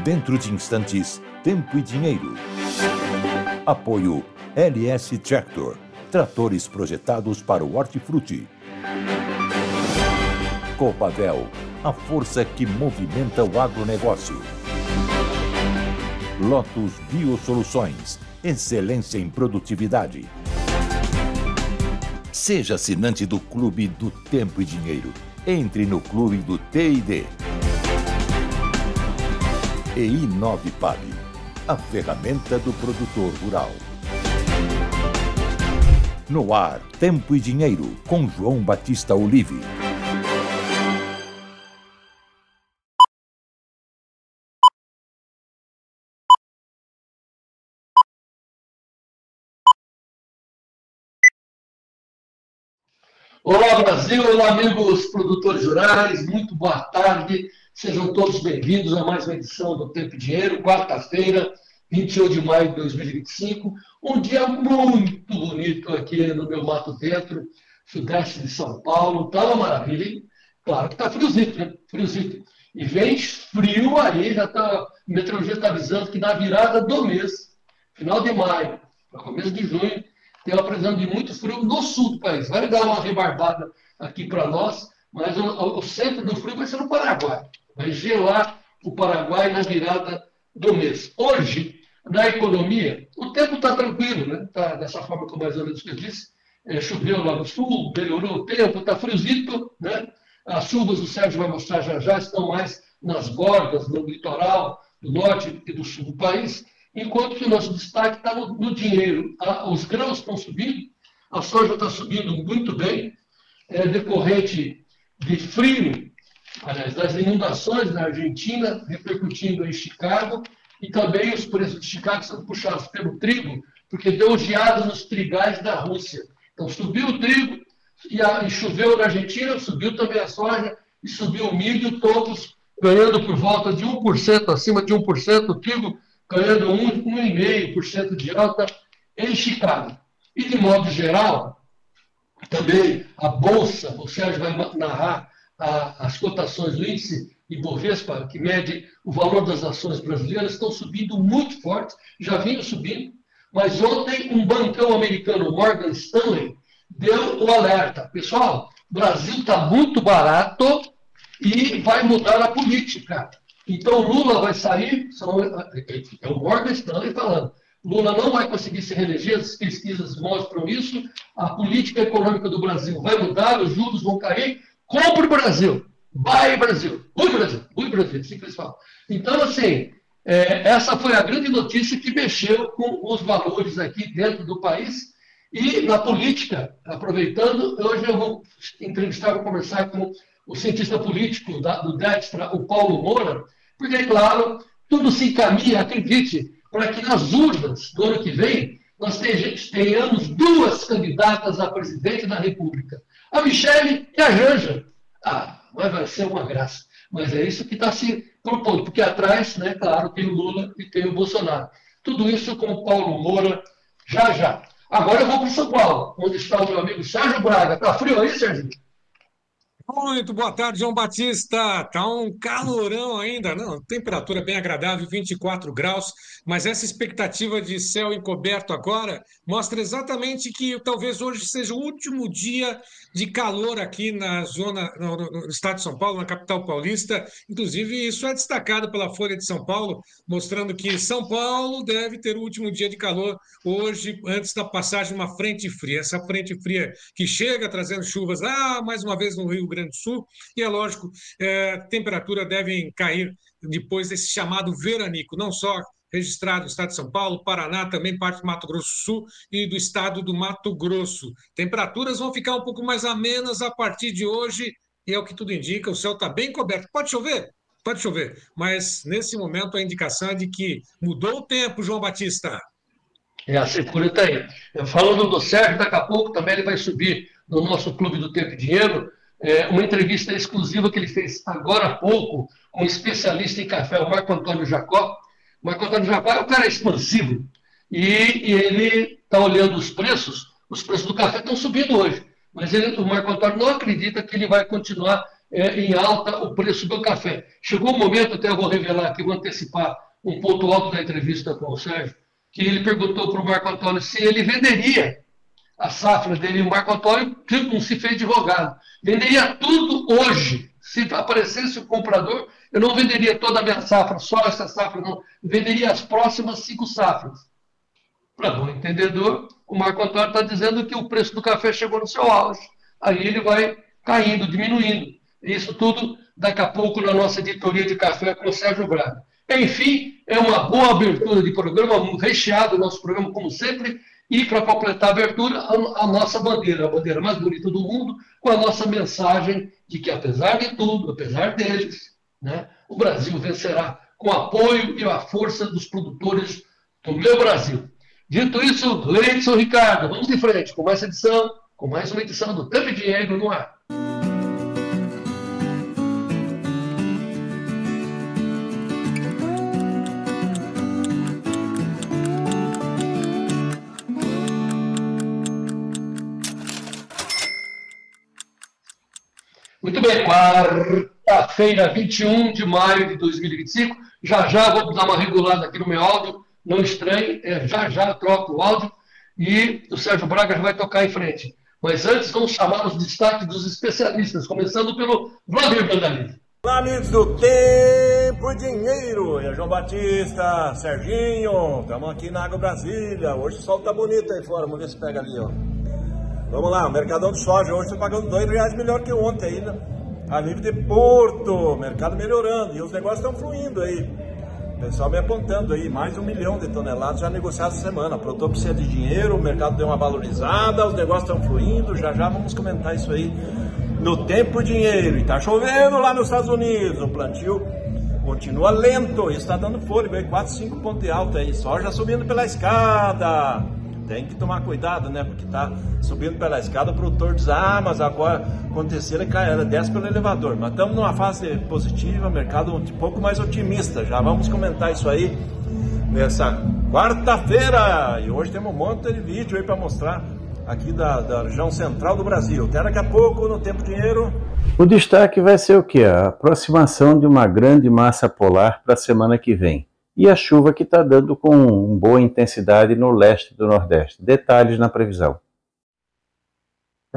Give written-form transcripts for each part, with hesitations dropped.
Dentro de instantes, Tempo e Dinheiro. Apoio LS Tractor. Tratores projetados para o hortifruti. Copavel, a força que movimenta o agronegócio. Lotus Biosoluções, excelência em produtividade. Seja assinante do Clube do Tempo e Dinheiro. Entre no Clube do T&D. E Inovipab, a ferramenta do produtor rural. No ar, Tempo e Dinheiro, com João Batista Olive. Olá, Brasil! Olá, amigos produtores rurais, muito boa tarde. Sejam todos bem-vindos a mais uma edição do Tempo e Dinheiro, quarta-feira, 28 de maio de 2025. Um dia muito bonito aqui no meu Mato Dentro, sudeste de São Paulo. Tá uma maravilha, hein? Claro que tá friozinho, né? Friozinho. E vem frio aí, a meteorologia está avisando que na virada do mês, final de maio, para começo de junho, tem uma previsão de muito frio no sul do país. Vai dar uma rebarbada aqui para nós, mas o centro do frio vai ser no Paraguai. Vai gelar o Paraguai na virada do mês. Hoje, na economia, o tempo está tranquilo, né? Tá dessa forma como mais ou menos que eu disse. Choveu lá no sul, melhorou o tempo, está friozinho, né? As chuvas, o Sérgio vai mostrar já estão mais nas bordas, no litoral do norte e do sul do país. Enquanto que o nosso destaque está no dinheiro. Os grãos estão subindo, a soja está subindo muito bem, decorrente de frio, aliás, das inundações na Argentina, repercutindo em Chicago, e também os preços de Chicago são puxados pelo trigo, porque deu geada nos trigais da Rússia. Então, subiu o trigo, e choveu na Argentina, subiu também a soja, e subiu o milho, todos ganhando por volta de 1%, acima de 1%, o trigo ganhando 1,5% de alta em Chicago. E, de modo geral, também a Bolsa, o Sérgio vai narrar as cotações do índice Ibovespa, que mede o valor das ações brasileiras, estão subindo muito forte, já vinham subindo, mas ontem um bancão americano, Morgan Stanley, deu o alerta. Pessoal, o Brasil está muito barato e vai mudar a política. Então, Lula vai sair, é o Morgan Stanley falando, Lula não vai conseguir se reeleger, as pesquisas mostram isso, a política econômica do Brasil vai mudar, os juros vão cair, compre o Brasil, vai Brasil, ui Brasil, assim que eles falam. Então, assim, essa foi a grande notícia que mexeu com os valores aqui dentro do país e na política, aproveitando, hoje eu vou vou conversar com o cientista político do Dextra, o Paulo Moura, porque, claro, tudo se encaminha, acredite, para que nas urnas do ano que vem nós tenhamos duas candidatas a presidente da República, a Michele e a Janja. Mas vai ser uma graça. Mas é isso que está se propondo, porque atrás, né, claro, tem o Lula e tem o Bolsonaro. Tudo isso com o Paulo Moura, já. Agora eu vou para São Paulo, onde está o meu amigo Sérgio Braga. Está frio aí, Sérgio? Muito boa tarde, João Batista. Tá um calorão ainda, não? Temperatura bem agradável, 24 graus, mas essa expectativa de céu encoberto agora mostra exatamente que talvez hoje seja o último dia de calor aqui na zona, no estado de São Paulo, na capital paulista. Inclusive, isso é destacado pela Folha de São Paulo, mostrando que São Paulo deve ter o último dia de calor hoje, antes da passagem de uma frente fria. Essa frente fria que chega trazendo chuvas mais uma vez no Rio Grande do Sul, e é lógico, temperatura devem cair depois desse chamado veranico, não só registrado no estado de São Paulo, Paraná, também parte do Mato Grosso do Sul e do estado do Mato Grosso. Temperaturas vão ficar um pouco mais amenas a partir de hoje, e é o que tudo indica, o céu está bem coberto. Pode chover, mas nesse momento a indicação é de que mudou o tempo, João Batista. A secura está aí. Falando do Sérgio, daqui a pouco também ele vai subir no nosso Clube do Tempo e Dinheiro, uma entrevista exclusiva que ele fez agora há pouco com um especialista em café, o Marco Antônio Jacó. O Marco Antônio Jacó é um cara expansivo e ele está olhando os preços do café estão subindo hoje, mas o Marco Antônio não acredita que ele vai continuar em alta o preço do café. Chegou o momento, até eu vou revelar aqui, vou antecipar um ponto alto da entrevista com o Sérgio, que ele perguntou para o Marco Antônio se ele venderia a safra dele. O Marco Antônio não se fez advogado. Venderia tudo hoje. Se aparecesse o comprador, eu não venderia toda a minha safra, só essa safra, não. Venderia as próximas 5 safras. Para bom entendedor, o Marco Antônio está dizendo que o preço do café chegou no seu auge. Aí ele vai caindo, diminuindo. Isso tudo daqui a pouco na nossa editoria de café com o Sérgio Braga. Enfim, é uma boa abertura de programa, recheado o nosso programa, como sempre. E, para completar a abertura, a nossa bandeira, a bandeira mais bonita do mundo, com a nossa mensagem de que, apesar de tudo, apesar deles, né, o Brasil vencerá com o apoio e a força dos produtores do meu Brasil. Dito isso, Leidson, Ricardo, vamos em frente com mais edição, com mais uma edição do Tempo e Dinheiro no ar. Muito bem, quarta-feira, 21 de maio de 2025. Já vou dar uma regulada aqui no meu áudio. Não estranhe, já troco o áudio e o Sérgio Braga já vai tocar em frente. Mas antes, vamos chamar os destaques dos especialistas, começando pelo Vladimir Brandalize. Olá, amigos do Tempo e Dinheiro. Eu, João Batista, Serginho, estamos aqui na Água Brasília. Hoje o sol tá bonito aí fora, vamos ver se pega ali, ó. Vamos lá, o mercadão de soja hoje está pagando R$2 melhor que ontem ainda. A nível de Porto, mercado melhorando e os negócios estão fluindo aí. O pessoal me apontando aí, mais 1 milhão de toneladas já negociadas essa semana. O produtor precisa de dinheiro, o mercado deu uma valorizada, os negócios estão fluindo. Já vamos comentar isso aí no Tempo e Dinheiro. E tá chovendo lá nos Estados Unidos, o plantio continua lento, isso está dando fôlego aí, 4, 5 pontos de alta aí. Soja subindo pela escada. Tem que tomar cuidado, né? Porque tá subindo pela escada, o produtor diz, mas agora acontecer, ela desce pelo elevador. Mas estamos numa fase positiva, mercado um pouco mais otimista. Já vamos comentar isso aí nessa quarta-feira. E hoje temos um monte de vídeo aí para mostrar aqui da região central do Brasil. Até daqui a pouco no Tempo Dinheiro. O destaque vai ser o quê? A aproximação de uma grande massa polar para a semana que vem. E a chuva que está dando com boa intensidade no leste do Nordeste. Detalhes na previsão.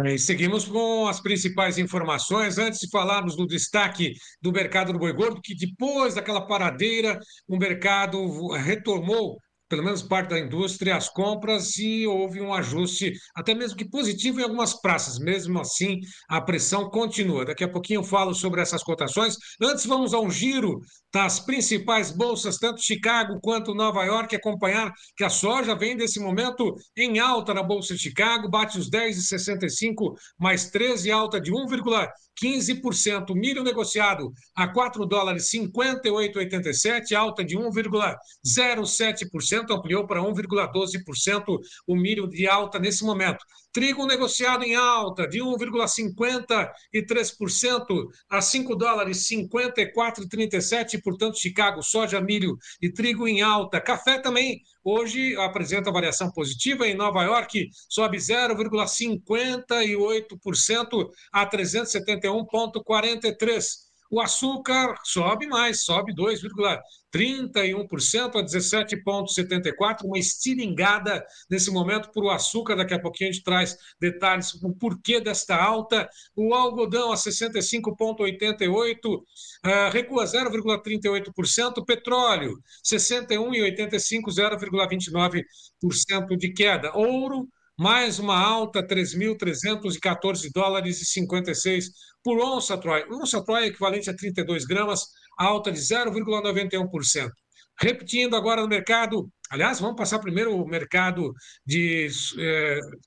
E seguimos com as principais informações. Antes de falarmos do destaque do mercado do boi gordo, que depois daquela paradeira, o mercado retomou, pelo menos parte da indústria, as compras e houve um ajuste, até mesmo que positivo em algumas praças. Mesmo assim, a pressão continua. Daqui a pouquinho eu falo sobre essas cotações. Antes, vamos a um giro das principais bolsas, tanto Chicago quanto Nova York, acompanhar que a soja vem desse momento em alta na Bolsa de Chicago, bate os 10,65, mais 13, alta de 1,15%. Milho negociado a $4,5887, alta de 1,07%, ampliou para 1,12% o milho de alta nesse momento. Trigo negociado em alta de 1,53% a $5,5437, portanto, Chicago, soja, milho e trigo em alta. Café também hoje apresenta variação positiva. Em Nova York, sobe 0,58% a 371,43. O açúcar sobe mais, sobe 2,31% a 17,74%, uma estilingada nesse momento para o açúcar. Daqui a pouquinho a gente traz detalhes do porquê desta alta. O algodão a 65,88%, recua 0,38%. Petróleo, 61,85%, 0,29% de queda. Ouro, mais uma alta, $3.314,56 por onça Troy. Onça Troy é equivalente a 32 gramas, alta de 0,91%. Repetindo agora no mercado, aliás, vamos passar primeiro o mercado de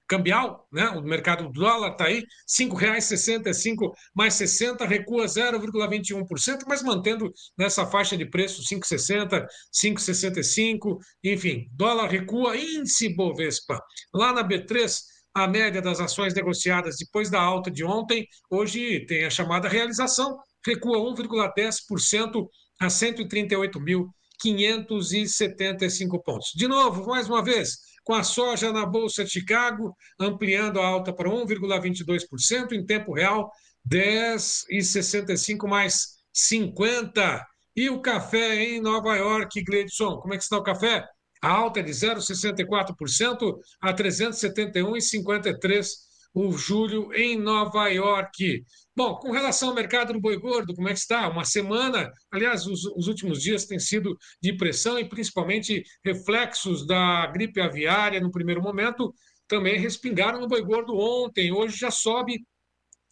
cambial, né? O mercado do dólar está aí, R$ 5,65 mais 60, recua 0,21%, mas mantendo nessa faixa de preço 5,60, 5,65, enfim, dólar recua, índice Bovespa. Lá na B3, a média das ações negociadas depois da alta de ontem, hoje tem a chamada realização, recua 1,10% a 138.575 pontos. De novo, mais uma vez, com a soja na Bolsa de Chicago, ampliando a alta para 1,22%, em tempo real, 10,65 mais 50. E o café em Nova York, Gleidson, como é que está o café? A alta é de 0,64% a 371,53 o julho em Nova York. Bom, com relação ao mercado do boi gordo, como é que está? Uma semana, aliás, os últimos dias têm sido de pressão e principalmente reflexos da gripe aviária no primeiro momento também respingaram no boi gordo ontem. Hoje já sobe,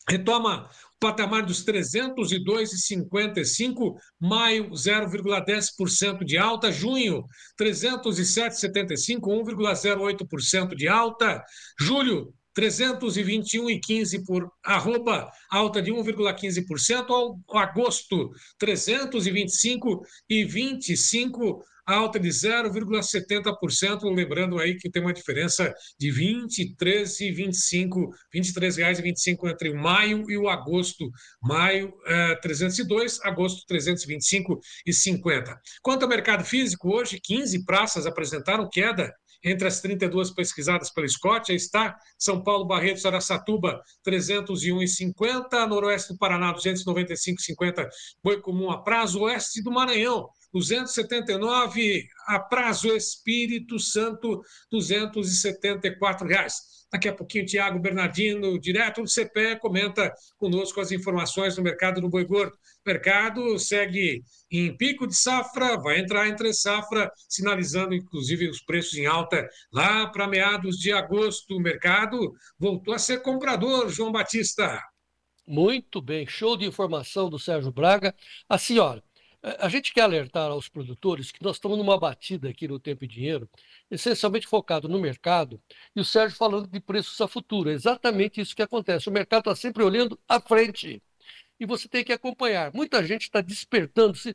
retoma o patamar dos 302,55, maio 0,10% de alta, junho 307,75, 1,08% de alta, julho 321,15 por arroba, alta de 1,15%, ao agosto 325,25, alta de 0,70%, lembrando aí que tem uma diferença de R$ 23,25 entre o maio e o agosto. Maio 302, agosto 325,50. Quanto ao mercado físico, hoje 15 praças apresentaram queda. Entre as 32 pesquisadas pela Scott, está São Paulo, Barretos, Araçatuba, 301,50, Noroeste do Paraná, 295,50, boi comum a prazo, Oeste do Maranhão, 279, a prazo, Espírito Santo, R$ 274. Daqui a pouquinho, Tiago Bernardino, direto do CPE, comenta conosco as informações do mercado do boi gordo. O mercado segue em pico de safra, vai entrar entre safra, sinalizando, inclusive, os preços em alta lá para meados de agosto. O mercado voltou a ser comprador, João Batista. Muito bem, show de informação do Sérgio Braga. A senhora, a gente quer alertar aos produtores que nós estamos numa batida aqui no Tempo e Dinheiro, essencialmente focado no mercado, e o Sérgio falando de preços a futuro. É exatamente isso que acontece. O mercado está sempre olhando à frente. E você tem que acompanhar. Muita gente está despertando-se,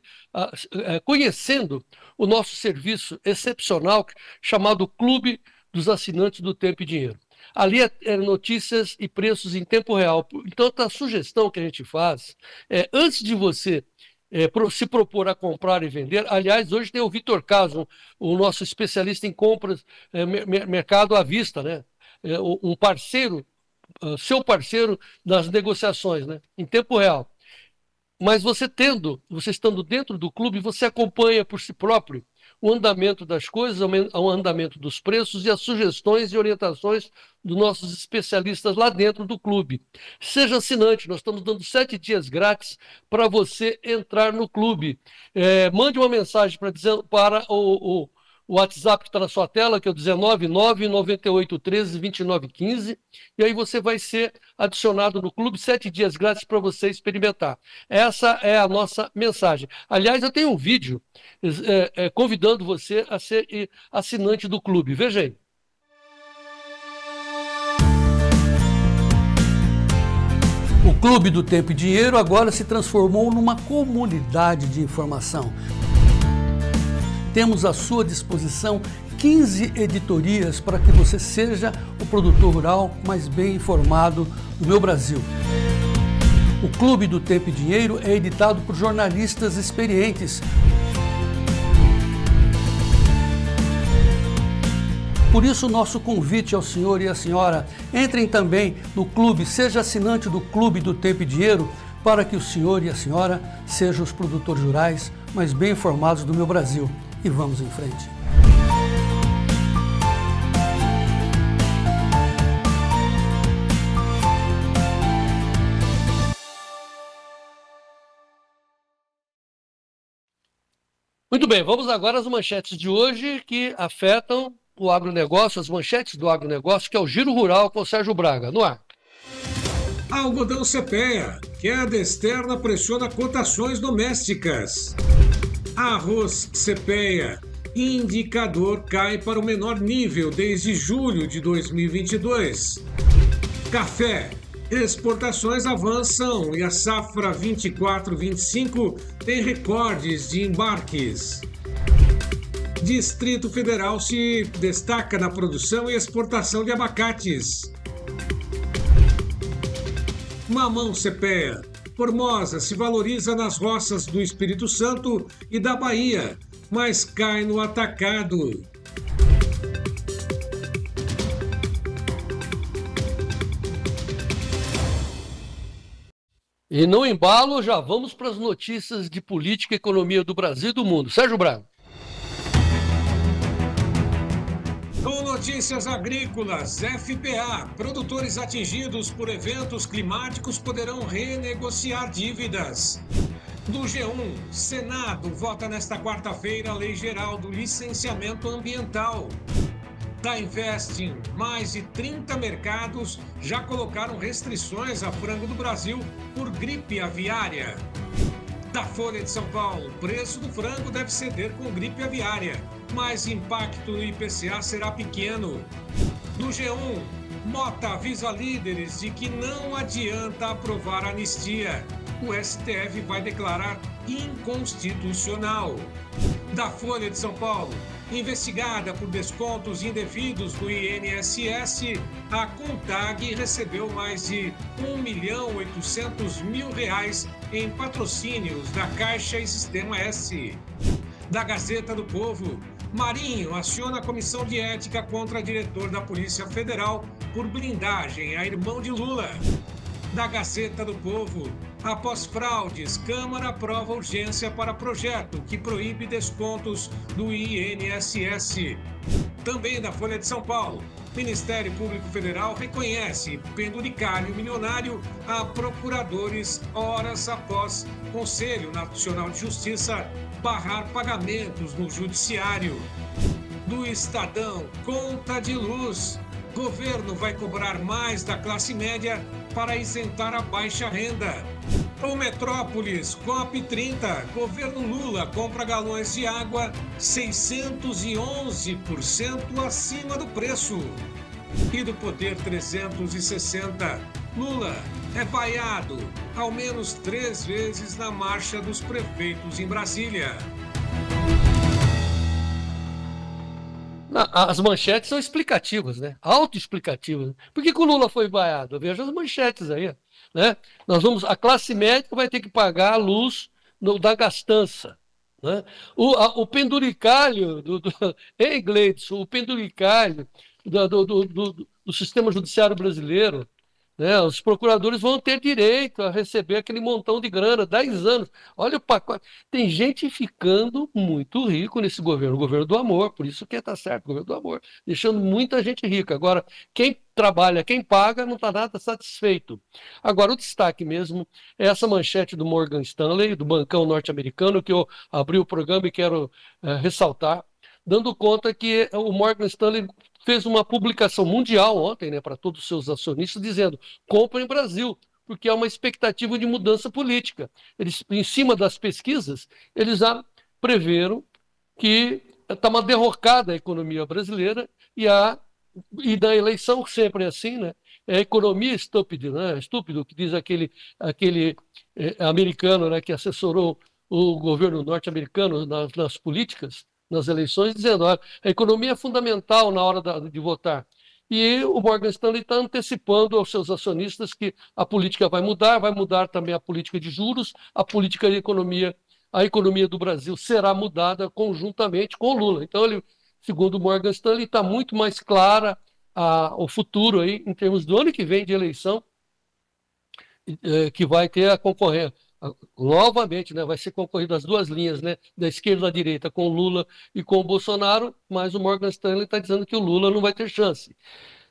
conhecendo o nosso serviço excepcional chamado Clube dos Assinantes do Tempo e Dinheiro. Ali é notícias e preços em tempo real. Então, a sugestão que a gente faz é, antes de você se propor a comprar e vender, aliás, hoje tem o Vitor Caso, o nosso especialista em compras, mercado à vista, né? Um parceiro, seu parceiro nas negociações, né? Em tempo real. Mas você estando dentro do clube, você acompanha por si próprio o andamento das coisas, o andamento dos preços e as sugestões e orientações dos nossos especialistas lá dentro do clube. Seja assinante, nós estamos dando 7 dias grátis para você entrar no clube. Mande uma mensagem para o WhatsApp que está na sua tela, que é o 19998132915, e aí você vai ser adicionado no clube, 7 dias grátis para você experimentar. Essa é a nossa mensagem. Aliás, eu tenho um vídeo convidando você a ser assinante do clube. Veja aí. O Clube do Tempo e Dinheiro agora se transformou numa comunidade de informação. Temos à sua disposição 15 editorias para que você seja o produtor rural mais bem informado do meu Brasil. O Clube do Tempo e Dinheiro é editado por jornalistas experientes. Por isso, nosso convite ao senhor e à senhora, entrem também no clube, seja assinante do Clube do Tempo e Dinheiro, para que o senhor e a senhora sejam os produtores rurais mais bem informados do meu Brasil. E vamos em frente. Muito bem, vamos agora às manchetes de hoje que afetam o agronegócio, as manchetes do agronegócio, que é o Giro Rural com o Sérgio Braga. No ar. Algodão CPEA, queda externa pressiona cotações domésticas. Arroz CPEA, indicador cai para o menor nível desde julho de 2022. Café, exportações avançam e a safra 24-25 tem recordes de embarques. Distrito Federal se destaca na produção e exportação de abacates. Mamão CPEA, Formosa se valoriza nas roças do Espírito Santo e da Bahia, mas cai no atacado. E no embalo, já vamos para as notícias de política e economia do Brasil e do mundo. Sérgio Braga. Com notícias agrícolas, FPA. Produtores atingidos por eventos climáticos poderão renegociar dívidas. Do G1, Senado vota nesta quarta-feira a Lei Geral do Licenciamento Ambiental. Da Investing, mais de 30 mercados já colocaram restrições a frango do Brasil por gripe aviária. Da Folha de São Paulo, o preço do frango deve ceder com gripe aviária, mas impacto no IPCA será pequeno. Do G1, Mota avisa líderes de que não adianta aprovar a anistia. O STF vai declarar inconstitucional. Da Folha de São Paulo, investigada por descontos indevidos do INSS, a CONTAG recebeu mais de R$1.800.000 em patrocínios da Caixa e Sistema S. Da Gazeta do Povo, Marinho aciona a comissão de ética contra diretor da Polícia Federal por blindagem a irmão de Lula. Da Gazeta do Povo, após fraudes, Câmara aprova urgência para projeto que proíbe descontos do INSS. Também da Folha de São Paulo, Ministério Público Federal reconhece penduricalho milionário a procuradores horas após Conselho Nacional de Justiça barrar pagamentos no Judiciário. Do Estadão, conta de luz. Governo vai cobrar mais da classe média para isentar a baixa renda. O Metrópolis, COP30, governo Lula compra galões de água 611% acima do preço. E do Poder 360, Lula é vaiado ao menos 3 vezes na marcha dos prefeitos em Brasília. As manchetes são explicativas, né? Autoexplicativas. Por que o Lula foi vaiado? Veja as manchetes aí, né? A classe média vai ter que pagar a luz da gastança, né? O penduricalho, em Gleidson, o penduricalho do sistema judiciário brasileiro, né? Os procuradores vão ter direito a receber aquele montão de grana, 10 anos. Olha o pacote. Tem gente ficando muito rico nesse governo, o governo do amor, por isso que está certo, o governo do amor, deixando muita gente rica. Agora, quem trabalha, quem paga, não está nada satisfeito. Agora, o destaque mesmo é essa manchete do Morgan Stanley, do bancão norte-americano, que eu abri o programa e quero ressaltar, dando conta que o Morgan Stanley fez uma publicação mundial ontem, né, para todos os seus acionistas, dizendo: comprem Brasil, porque há uma expectativa de mudança política. Eles, em cima das pesquisas, eles já preveram que está uma derrocada a economia brasileira e da eleição sempre é assim, né? É a economia estúpida, né? Estúpido, que diz aquele americano, né, que assessorou o governo norte-americano nas políticas, nas eleições, dizendo: a economia é fundamental na hora de votar. E o Morgan Stanley está antecipando aos seus acionistas que a política vai mudar também a política de juros, a política de economia, a economia do Brasil será mudada conjuntamente com o Lula. Então, segundo o Morgan Stanley, está muito mais clara o futuro aí, em termos do ano que vem de eleição, que vai ter a concorrência. Novamente, né, vai ser concorrido as duas linhas, né, da esquerda à direita, com o Lula e com o Bolsonaro, mas o Morgan Stanley está dizendo que o Lula não vai ter chance.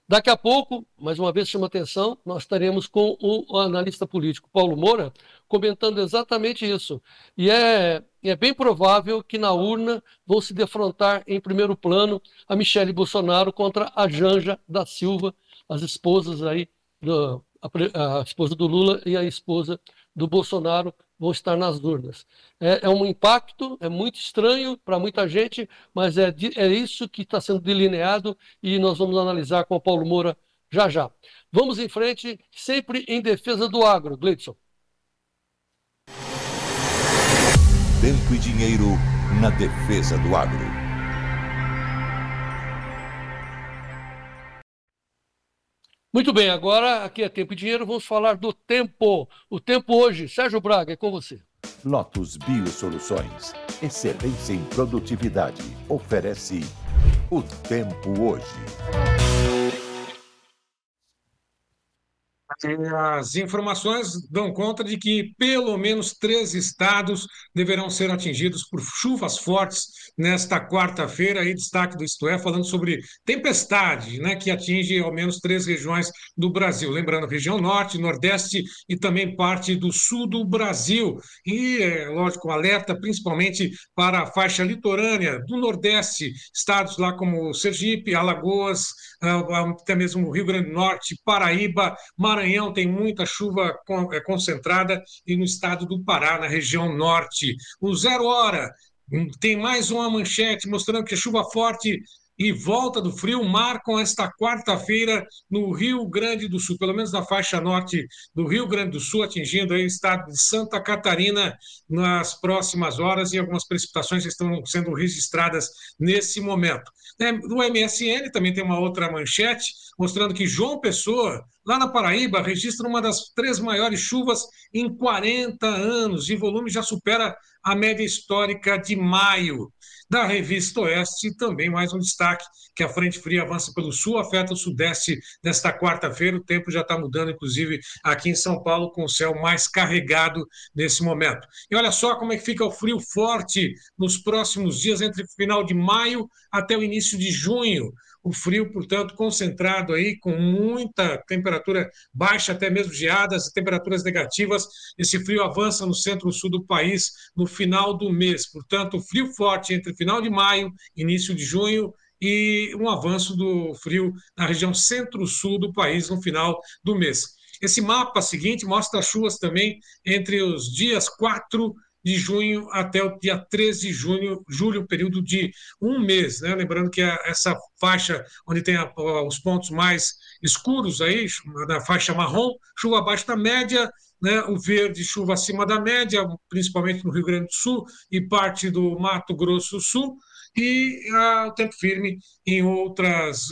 Daqui a pouco, mais uma vez chama atenção, nós estaremos com o analista político Paulo Moura comentando exatamente isso. E é bem provável que na urna vão se defrontar em primeiro plano a Michele Bolsonaro contra a Janja da Silva, as esposas aí, a esposa do Lula e a esposa do Bolsonaro vão estar nas urnas. É um impacto, é muito estranho para muita gente, mas é isso que está sendo delineado e nós vamos analisar com o Paulo Moura já já. Vamos em frente, sempre em defesa do agro. Gleidson. Tempo e dinheiro na defesa do agro. Muito bem, agora aqui é Tempo e Dinheiro, vamos falar do tempo. O tempo hoje, Sérgio Braga, é com você. Lotus Biosoluções, excelência em produtividade, oferece o tempo hoje. As informações dão conta de que pelo menos 3 estados deverão ser atingidos por chuvas fortes nesta quarta-feira. Aí destaque do Isto É, falando sobre tempestade, né, que atinge ao menos 3 regiões do Brasil. Lembrando, região norte, nordeste e também parte do sul do Brasil. E, lógico, alerta principalmente para a faixa litorânea do nordeste, estados lá como Sergipe, Alagoas, até mesmo Rio Grande do Norte, Paraíba, Maranhão tem muita chuva concentrada e no estado do Pará, na região norte. O Zero Hora tem mais uma manchete mostrando que a chuva forte e volta do frio marcam esta quarta-feira no Rio Grande do Sul, pelo menos na faixa norte do Rio Grande do Sul, atingindo aí o estado de Santa Catarina nas próximas horas, e algumas precipitações estão sendo registradas nesse momento. Do MSN também tem uma outra manchete mostrando que João Pessoa, lá na Paraíba, registra uma das 3 maiores chuvas em 40 anos, e o volume já supera a média histórica de maio. Da Revista Oeste, também mais um destaque, que a frente fria avança pelo sul, afeta o sudeste nesta quarta-feira. O tempo já está mudando, inclusive aqui em São Paulo, com o céu mais carregado nesse momento. E olha só como é que fica o frio forte nos próximos dias, entre o final de maio até o início de junho. O frio, portanto, concentrado aí, com muita temperatura baixa, até mesmo geadas, temperaturas negativas. Esse frio avança no centro-sul do país no final do mês. Portanto, frio forte entre final de maio, início de junho, e um avanço do frio na região centro-sul do país no final do mês. Esse mapa seguinte mostra chuvas também entre os dias 4 de junho até o dia 13 de julho, período de um mês, né? Lembrando que essa faixa onde tem os pontos mais escuros aí, na faixa marrom, chuva abaixo da média, né? O verde, chuva acima da média, principalmente no Rio Grande do Sul e parte do Mato Grosso do Sul, e o tempo firme em outras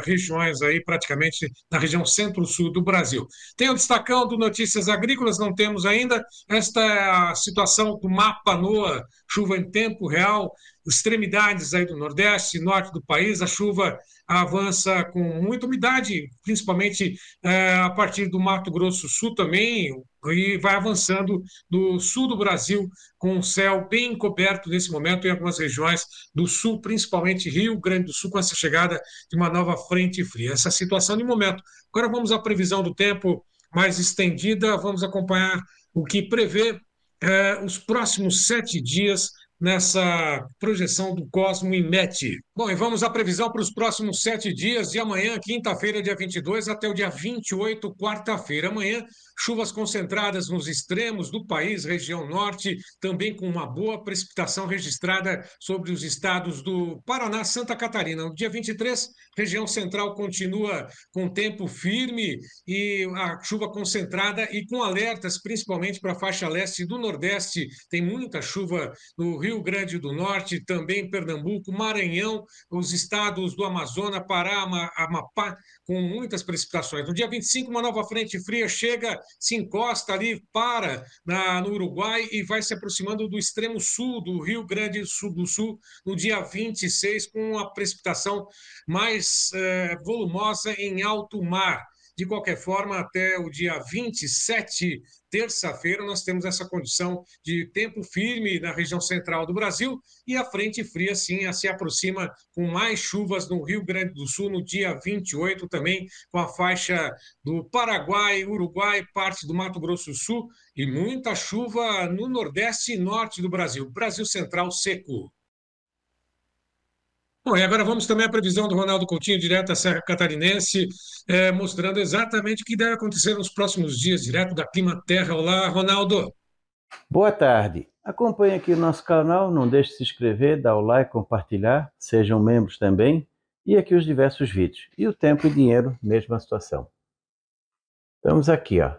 regiões aí, praticamente na região centro-sul do Brasil. Tem o destacão do Notícias Agrícolas, não temos ainda. Esta é a situação do mapa NOAA, chuva em tempo real, extremidades aí do Nordeste, norte do país. A chuva avança com muita umidade, principalmente a partir do Mato Grosso do Sul também, e vai avançando do sul do Brasil, com o céu bem encoberto nesse momento em algumas regiões do sul, principalmente Rio Grande do Sul, com essa chegada de uma nova frente fria. Essa situação de momento. Agora vamos à previsão do tempo mais estendida, vamos acompanhar o que prevê os próximos 7 dias nessa projeção do Cosmo Inmet. Bom, e vamos à previsão para os próximos 7 dias, de amanhã, quinta-feira, dia 22, até o dia 28, quarta-feira. Amanhã, chuvas concentradas nos extremos do país, região norte, também com uma boa precipitação registrada sobre os estados do Paraná, Santa Catarina. No dia 23, região central continua com tempo firme e a chuva concentrada e com alertas, principalmente para a faixa leste do Nordeste. Tem muita chuva no Rio Grande do Norte, também Pernambuco, Maranhão, os estados do Amazonas, Pará, Amapá, com muitas precipitações. No dia 25, uma nova frente fria chega, se encosta ali, no Uruguai e vai se aproximando do extremo sul do Rio Grande do Sul no dia 26, com a precipitação mais volumosa em alto mar. De qualquer forma, até o dia 27, terça-feira, nós temos essa condição de tempo firme na região central do Brasil e a frente fria, sim, se aproxima com mais chuvas no Rio Grande do Sul no dia 28, também com a faixa do Paraguai, Uruguai, parte do Mato Grosso do Sul e muita chuva no Nordeste e Norte do Brasil. Brasil Central seco. Bom, e agora vamos também à previsão do Ronaldo Coutinho, direto da Serra Catarinense, mostrando exatamente o que deve acontecer nos próximos dias, direto da Clima Terra. Olá, Ronaldo. Boa tarde. Acompanhe aqui o nosso canal, não deixe de se inscrever, dar o like, compartilhar, sejam membros também, e aqui os diversos vídeos. E o tempo e dinheiro, mesma situação. Estamos aqui, ó.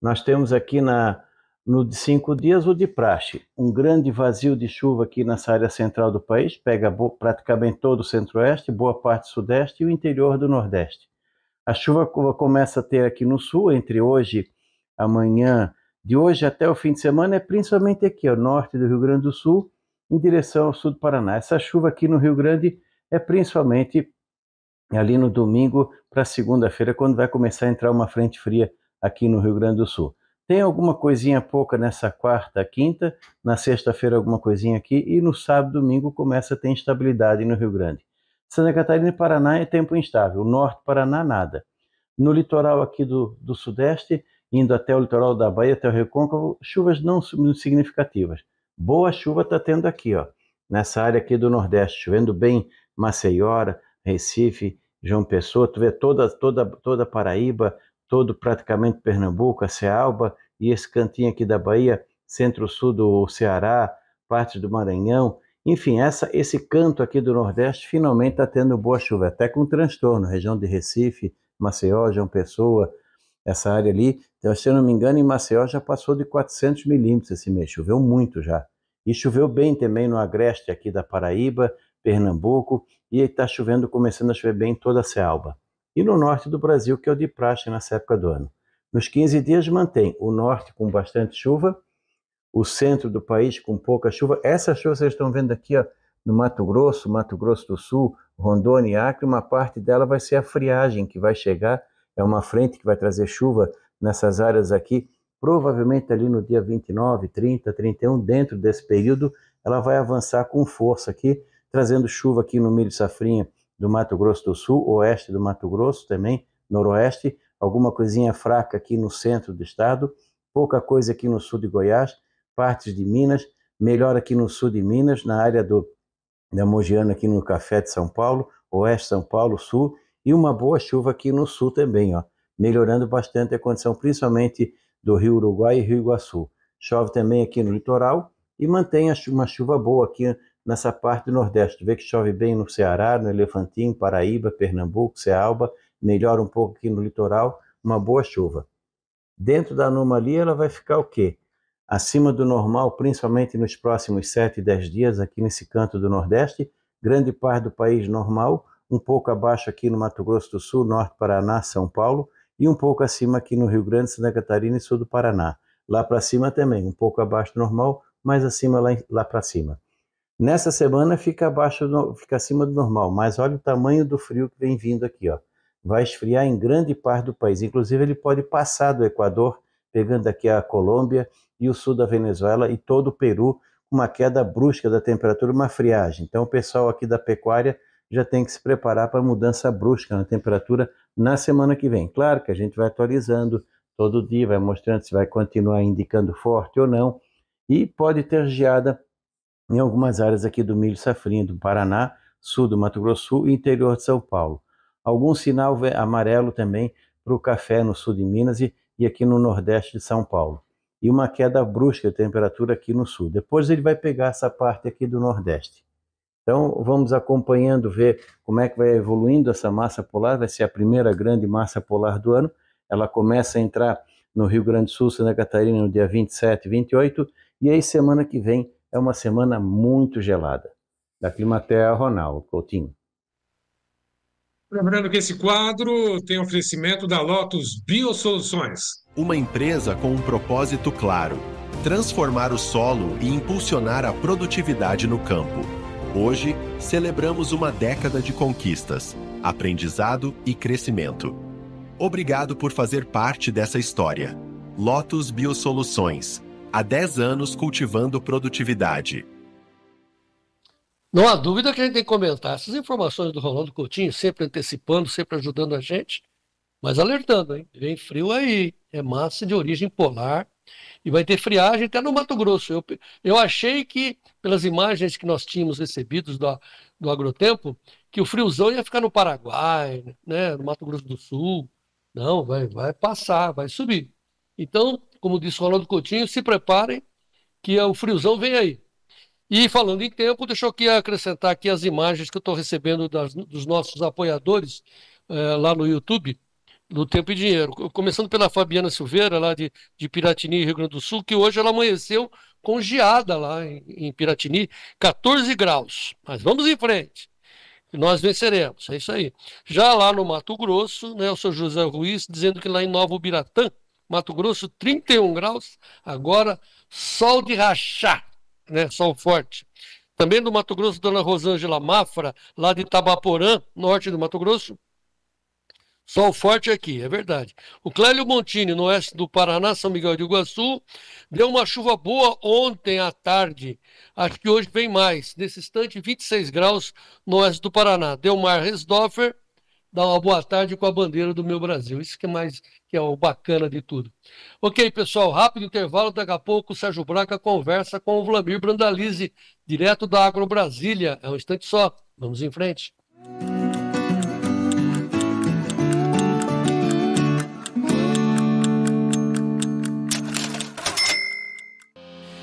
Nós temos aqui no de 5 dias o de praxe, um grande vazio de chuva aqui nessa área central do país, pega praticamente todo o centro-oeste, boa parte do sudeste e o interior do nordeste. A chuva começa a ter aqui no sul, entre hoje, amanhã, de hoje até o fim de semana, é principalmente aqui, o norte do Rio Grande do Sul, em direção ao sul do Paraná. Essa chuva aqui no Rio Grande é principalmente ali no domingo para segunda-feira, quando vai começar a entrar uma frente fria aqui no Rio Grande do Sul. Tem alguma coisinha pouca nessa quarta, quinta, na sexta-feira alguma coisinha aqui, e no sábado, domingo começa a ter instabilidade no Rio Grande. Santa Catarina e Paraná é tempo instável, norte do Paraná nada. No litoral aqui do sudeste, indo até o litoral da Bahia, até o Recôncavo, chuvas não significativas. Boa chuva está tendo aqui, ó, nessa área aqui do Nordeste, chovendo bem Maceió, Recife, João Pessoa, tu vê toda Paraíba, todo praticamente Pernambuco, a Cealba, e esse cantinho aqui da Bahia, centro-sul do Ceará, partes do Maranhão, enfim, esse canto aqui do Nordeste finalmente está tendo boa chuva, até com transtorno, região de Recife, Maceió, João Pessoa, essa área ali, então, se eu não me engano, em Maceió já passou de 400 milímetros esse mês, choveu muito já. E choveu bem também no agreste aqui da Paraíba, Pernambuco, e está chovendo, começando a chover bem em toda a Cealba. E no norte do Brasil, que é o de praxe nessa época do ano. Nos 15 dias mantém o norte com bastante chuva, o centro do país com pouca chuva. Essa chuva vocês estão vendo aqui, ó, no Mato Grosso do Sul, Rondônia e Acre, uma parte dela vai ser a friagem que vai chegar, é uma frente que vai trazer chuva nessas áreas aqui, provavelmente ali no dia 29, 30, 31, dentro desse período, ela vai avançar com força aqui, trazendo chuva aqui no milho safrinha do Mato Grosso do Sul, oeste do Mato Grosso também, noroeste, alguma coisinha fraca aqui no centro do estado, pouca coisa aqui no sul de Goiás, partes de Minas, melhor aqui no sul de Minas, na área da Mogiana aqui no Café de São Paulo, oeste de São Paulo, sul, e uma boa chuva aqui no sul também, ó, melhorando bastante a condição, principalmente do Rio Uruguai e Rio Iguaçu. Chove também aqui no litoral e mantém uma chuva boa aqui nessa parte do Nordeste. Vê que chove bem no Ceará, no Elefantinho, Paraíba, Pernambuco, Cealba, melhora um pouco aqui no litoral, uma boa chuva. Dentro da anomalia ela vai ficar o quê? Acima do normal, principalmente nos próximos 7, 10 dias aqui nesse canto do Nordeste, grande parte do país normal, um pouco abaixo aqui no Mato Grosso do Sul, Norte Paraná, São Paulo, e um pouco acima aqui no Rio Grande, Santa Catarina e sul do Paraná. Lá para cima também, um pouco abaixo do normal, mais acima lá para cima. Nessa semana fica acima do normal, mas olha o tamanho do frio que vem vindo aqui, ó. Vai esfriar em grande parte do país, inclusive ele pode passar do Equador, pegando aqui a Colômbia e o sul da Venezuela e todo o Peru, com uma queda brusca da temperatura, uma friagem. Então o pessoal aqui da pecuária já tem que se preparar para mudança brusca na temperatura na semana que vem. Claro que a gente vai atualizando todo dia, vai mostrando se vai continuar indicando forte ou não, e pode ter geada em algumas áreas aqui do milho safrinha, do Paraná, sul do Mato Grosso Sul e interior de São Paulo. Algum sinal amarelo também para o café no sul de Minas e aqui no nordeste de São Paulo. E uma queda brusca de temperatura aqui no sul. Depois ele vai pegar essa parte aqui do nordeste. Então vamos acompanhando, ver como é que vai evoluindo essa massa polar, vai ser a primeira grande massa polar do ano. Ela começa a entrar no Rio Grande do Sul, Santa Catarina, no dia 27, 28, e aí semana que vem é uma semana muito gelada. Da Climatea, Ronaldo Coutinho. Lembrando que esse quadro tem oferecimento da Lotus Biosoluções. Uma empresa com um propósito claro: transformar o solo e impulsionar a produtividade no campo. Hoje, celebramos uma década de conquistas, aprendizado e crescimento. Obrigado por fazer parte dessa história. Lotus Biosoluções. Há 10 anos cultivando produtividade. Não há dúvida que a gente tem que comentar essas informações do Ronaldo Coutinho, sempre antecipando, sempre ajudando a gente, mas alertando, hein? Vem frio aí, é massa de origem polar e vai ter friagem até no Mato Grosso. Eu achei que, pelas imagens que nós tínhamos recebidos do Agrotempo, que o friozão ia ficar no Paraguai, né, no Mato Grosso do Sul. Não, vai passar, vai subir. Então, como disse o Ronaldo Coutinho, se preparem que o friozão vem aí. E falando em tempo, deixa eu aqui acrescentar aqui as imagens que eu estou recebendo dos nossos apoiadores lá no YouTube, do Tempo e Dinheiro. Começando pela Fabiana Silveira, lá de Piratini, Rio Grande do Sul, que hoje ela amanheceu com geada lá em Piratini, 14 graus. Mas vamos em frente, nós venceremos, é isso aí. Já lá no Mato Grosso, né, o seu José Ruiz dizendo que lá em Nova Ubiratã, Mato Grosso, 31 graus, agora sol de rachar, né, sol forte. Também do Mato Grosso, Dona Rosângela Mafra, lá de Itabaporã, norte do Mato Grosso, Sol forte aqui, é verdade. O Clélio Montini, no oeste do Paraná, São Miguel de Iguaçu, deu uma chuva boa ontem à tarde. Acho que hoje vem mais. Nesse instante, 26 graus no oeste do Paraná. Delmar Resdorfer dá uma boa tarde com a bandeira do meu Brasil. Isso que é o bacana de tudo. Ok, pessoal, rápido intervalo. Daqui a pouco o Sérgio Braga conversa com o Vlamir Brandalize, direto da Agro Brasília. É um instante só. Vamos em frente.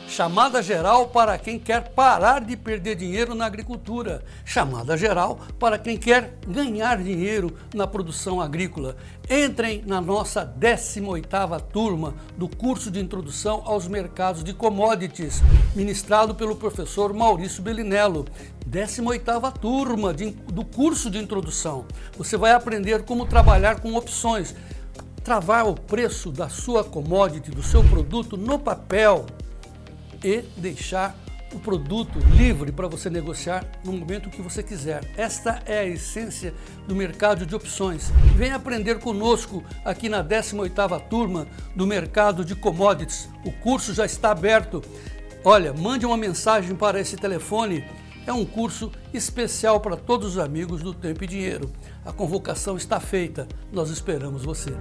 Chamada geral para quem quer parar de perder dinheiro na agricultura. Chamada geral para quem quer ganhar dinheiro na produção agrícola. Entrem na nossa 18ª turma do curso de introdução aos mercados de commodities, ministrado pelo professor Maurício Bellinello. 18ª turma do curso de introdução. Você vai aprender como trabalhar com opções, travar o preço da sua commodity, do seu produto no papel, e deixar o produto livre para você negociar no momento que você quiser. Esta é a essência do mercado de opções. Venha aprender conosco aqui na 18ª turma do mercado de commodities. O curso já está aberto. Olha, mande uma mensagem para esse telefone. É um curso especial para todos os amigos do Tempo e Dinheiro. A convocação está feita. Nós esperamos você.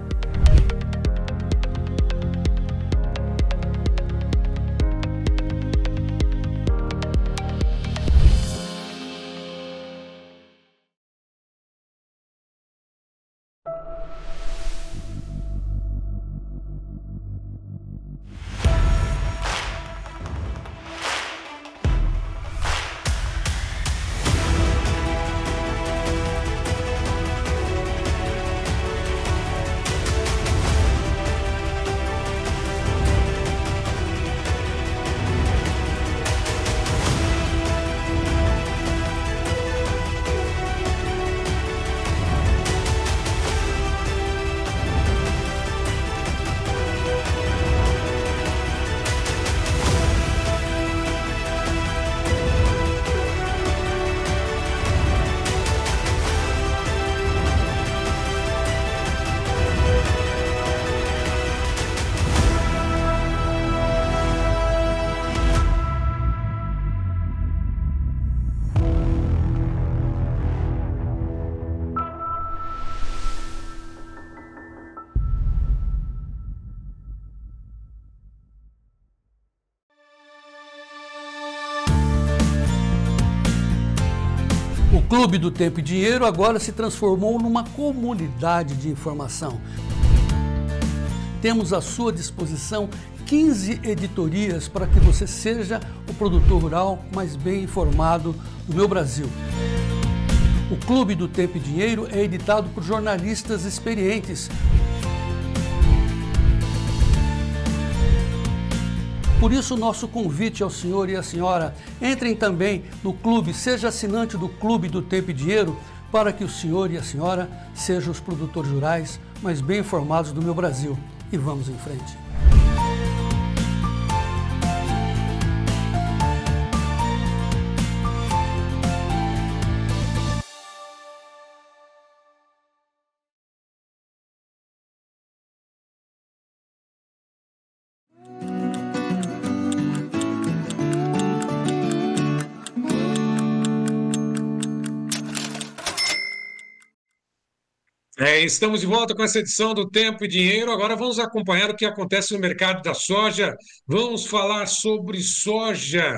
O Clube do Tempo e Dinheiro agora se transformou numa comunidade de informação. Temos à sua disposição 15 editorias para que você seja o produtor rural mais bem informado do meu Brasil. O Clube do Tempo e Dinheiro é editado por jornalistas experientes. Por isso, o nosso convite ao senhor e à senhora, entrem também no clube, seja assinante do Clube do Tempo e Dinheiro, para que o senhor e a senhora sejam os produtores rurais mais bem informados do meu Brasil. E vamos em frente. Estamos de volta com essa edição do Tempo e Dinheiro. Agora vamos acompanhar o que acontece no mercado da soja. Vamos falar sobre soja.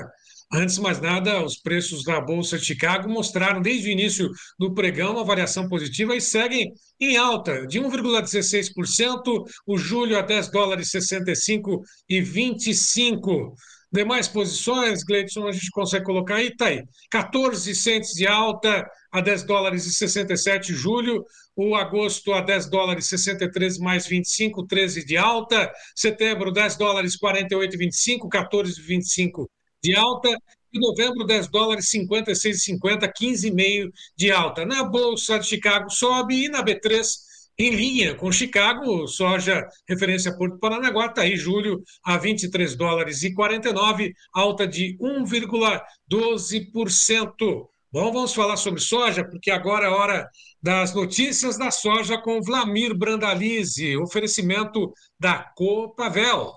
Antes de mais nada, os preços da Bolsa de Chicago mostraram desde o início do pregão uma variação positiva e seguem em alta de 1,16%, o julho a $10,65,25. Demais posições, Gleidson, a gente consegue colocar aí, tá aí. 14 centes de alta a $10,67 julho, o agosto a $10,63 mais 25, 13 de alta, setembro $10,48,25, 14,25 de alta, e novembro $10,56,50, 15,5 de alta. Na Bolsa de Chicago sobe e na B3 em linha com Chicago, soja referência Porto Paranaguá, está aí julho a $23,49, alta de 1,12%. Bom, vamos falar sobre soja, porque agora é hora das notícias da soja com Vlamir Brandalize, oferecimento da Copavel.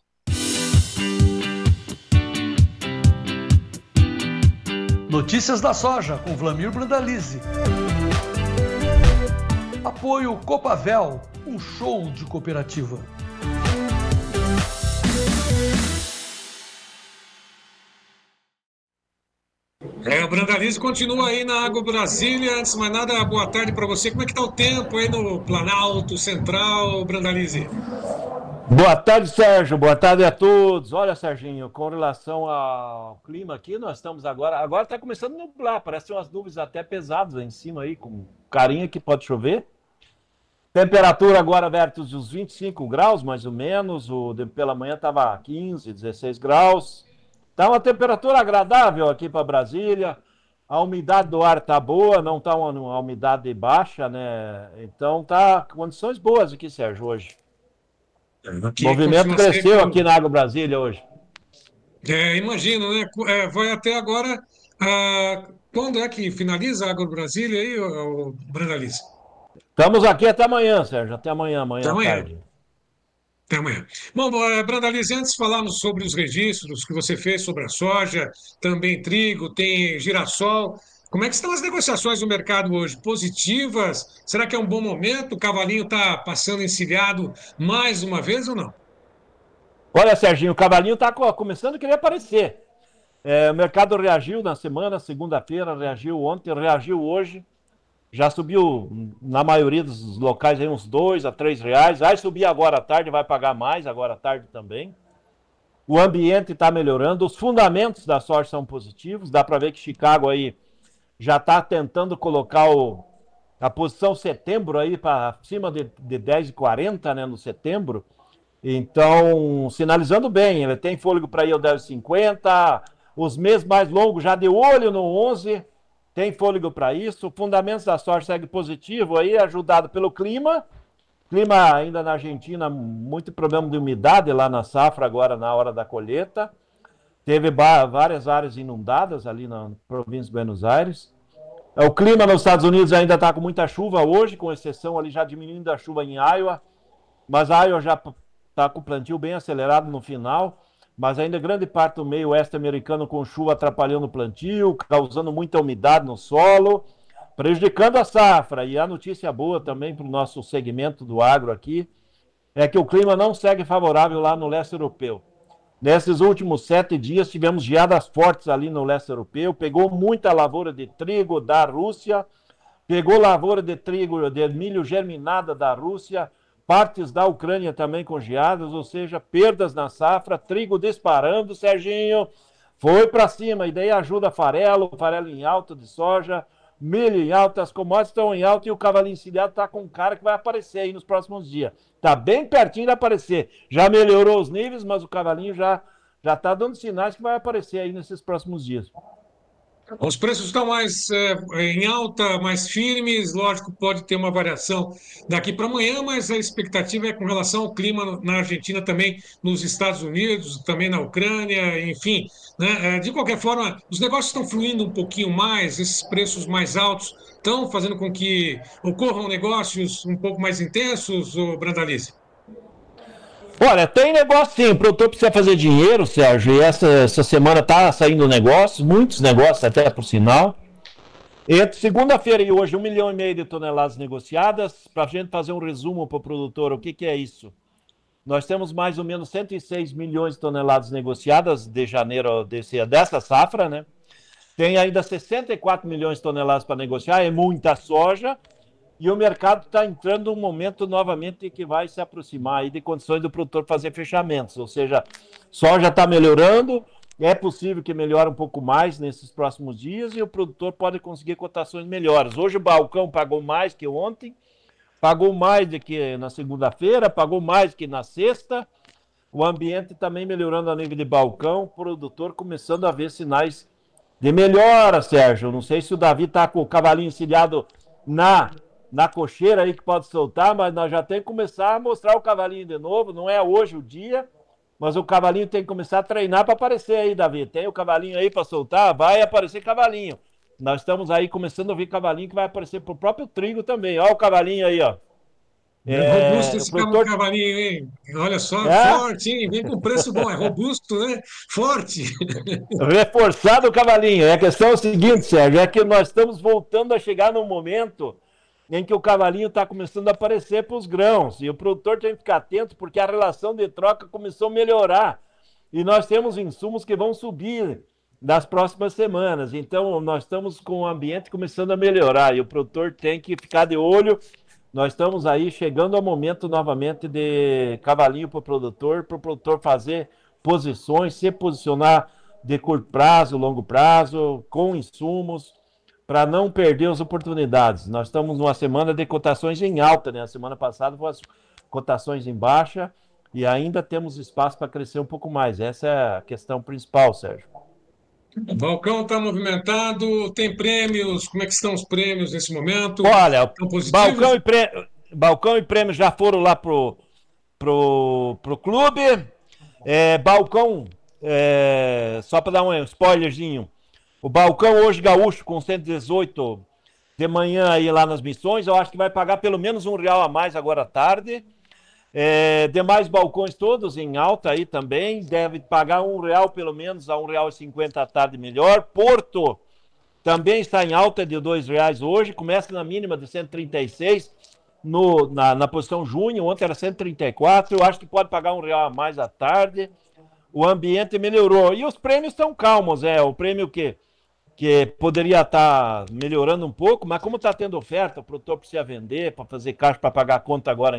Notícias da soja com Vlamir Brandalize. Apoio Copavel, um show de cooperativa. O Brandalize continua aí na Água Brasília. Antes de mais nada, boa tarde para você. Como é que está o tempo aí no Planalto Central, Brandalize? Boa tarde, Sérgio. Boa tarde a todos. Olha, Serginho, com relação ao clima aqui, nós estamos agora está começando a nublar, parecem umas nuvens até pesadas lá em cima aí, com carinha que pode chover. Temperatura agora perto dos 25 graus, mais ou menos. Pela manhã estava 15, 16 graus. Está uma temperatura agradável aqui para Brasília. A umidade do ar está boa, não está uma umidade baixa, né? Então tá condições boas aqui, Sérgio, hoje. O movimento cresceu aqui na Água Brasília hoje. Imagino, né? Vai até agora. Quando é que finaliza a Água Brasília aí, o Brandalize? Estamos aqui até amanhã, Sérgio. Até amanhã à tarde. Até amanhã. Bom, Brandalize, antes de falarmos sobre os registros que você fez sobre a soja, também trigo, tem girassol. Como é que estão as negociações no mercado hoje? Positivas? Será que é um bom momento? O cavalinho está passando encilhado mais uma vez ou não? Olha, Serginho, o cavalinho está começando a querer aparecer. O mercado reagiu na semana, segunda-feira, reagiu ontem, reagiu hoje. Já subiu na maioria dos locais aí uns R$2 a R$3. Vai subir agora à tarde, vai pagar mais agora à tarde também. O ambiente está melhorando, os fundamentos da soja são positivos. Dá para ver que Chicago aí já está tentando colocar a posição setembro aí para cima de 10,40, né, no setembro. Então, sinalizando bem, ele tem fôlego para ir ao 10,50, os meses mais longos já de olho no 11, tem fôlego para isso. O fundamento da soja segue positivo aí, ajudado pelo clima. Clima ainda na Argentina, muito problema de umidade lá na safra agora na hora da colheita. Teve várias áreas inundadas ali na província de Buenos Aires. O clima nos Estados Unidos ainda está com muita chuva hoje, com exceção ali já diminuindo a chuva em Iowa. Mas a Iowa já está com o plantio bem acelerado no final. Mas ainda grande parte do meio oeste americano com chuva atrapalhando o plantio, causando muita umidade no solo, prejudicando a safra. E a notícia boa também para o nosso segmento do agro aqui é que o clima não segue favorável lá no leste europeu. Nesses últimos 7 dias tivemos geadas fortes ali no leste europeu, pegou muita lavoura de trigo da Rússia, pegou lavoura de trigo, de milho germinada da Rússia, partes da Ucrânia também com geadas, ou seja, perdas na safra, trigo disparando, Serginho, foi para cima, e daí ajuda farelo em alta de soja, milho em alta, as commodities estão em alta e o cavalinho encilhado está com um cara que vai aparecer aí nos próximos dias. Está bem pertinho de aparecer. Já melhorou os níveis, mas o cavalinho já está dando sinais que vai aparecer aí nesses próximos dias. Os preços estão mais em alta, mais firmes, lógico, pode ter uma variação daqui para amanhã, mas a expectativa é com relação ao clima na Argentina, também nos Estados Unidos, também na Ucrânia, enfim, né? De qualquer forma, os negócios estão fluindo um pouquinho mais, esses preços mais altos estão fazendo com que ocorram negócios um pouco mais intensos, Brandalize? Olha, tem negócio sim, o produtor precisa fazer dinheiro, Sérgio, e essa semana está saindo negócios, muitos negócios até por sinal. Entre segunda-feira e hoje, 1,5 milhão de toneladas negociadas. Para a gente fazer um resumo para o produtor, o que é isso? Nós temos mais ou menos 106 milhões de toneladas negociadas de janeiro dessa safra, né? Tem ainda 64 milhões de toneladas para negociar, é muita soja. E o mercado está entrando num momento novamente que vai se aproximar aí de condições do produtor fazer fechamentos. Ou seja, soja está melhorando, é possível que melhore um pouco mais nesses próximos dias e o produtor pode conseguir cotações melhores. Hoje o balcão pagou mais que ontem, pagou mais do que na segunda-feira, pagou mais do que na sexta. O ambiente também melhorando a nível de balcão, o produtor começando a ver sinais de melhora, Sérgio. Não sei se o Davi está com o cavalinho encilhado na cocheira aí que pode soltar, mas nós já temos que começar a mostrar o cavalinho de novo. Não é hoje o dia, mas o cavalinho tem que começar a treinar para aparecer aí, Davi. Tem o cavalinho aí para soltar, vai aparecer cavalinho. Nós estamos aí começando a ouvir cavalinho que vai aparecer pro próprio trigo também. Olha o cavalinho aí, ó. Robusto esse produtor... cavalinho, hein? Olha só, É? forte, hein? Vem com preço bom, é robusto, né? Forte. Reforçado o cavalinho. A questão é o seguinte, Sérgio, é que nós estamos voltando a chegar num momento em que o cavalinho está começando a aparecer para os grãos. E o produtor tem que ficar atento porque a relação de troca começou a melhorar. E nós temos insumos que vão subir nas próximas semanas. Então, nós estamos com o ambiente começando a melhorar. E o produtor tem que ficar de olho. Nós estamos aí chegando ao momento novamente de cavalinho para o produtor fazer posições, se posicionar de curto prazo, longo prazo, com insumos, para não perder as oportunidades. Nós estamos numa semana de cotações em alta, né? A semana passada foi as cotações em baixa e ainda temos espaço para crescer um pouco mais. Essa é a questão principal, Sérgio. O balcão está movimentado, tem prêmios, como é que estão os prêmios nesse momento? Olha, balcão e prêmios já foram lá pro clube. Balcão, só para dar um spoilerzinho, o balcão hoje gaúcho com 118 de manhã aí lá nas Missões, eu acho que vai pagar pelo menos R$1 a mais agora à tarde. Demais balcões todos em alta aí também, deve pagar R$1 pelo menos a R$1,50 à tarde melhor. Porto também está em alta de R$2 hoje, começa na mínima de 136 na posição junho, ontem era 134, eu acho que pode pagar R$1 a mais à tarde. O ambiente melhorou e os prêmios estão calmos, o prêmio que poderia estar melhorando um pouco, mas como está tendo oferta, o produtor precisa vender para fazer caixa para pagar a conta agora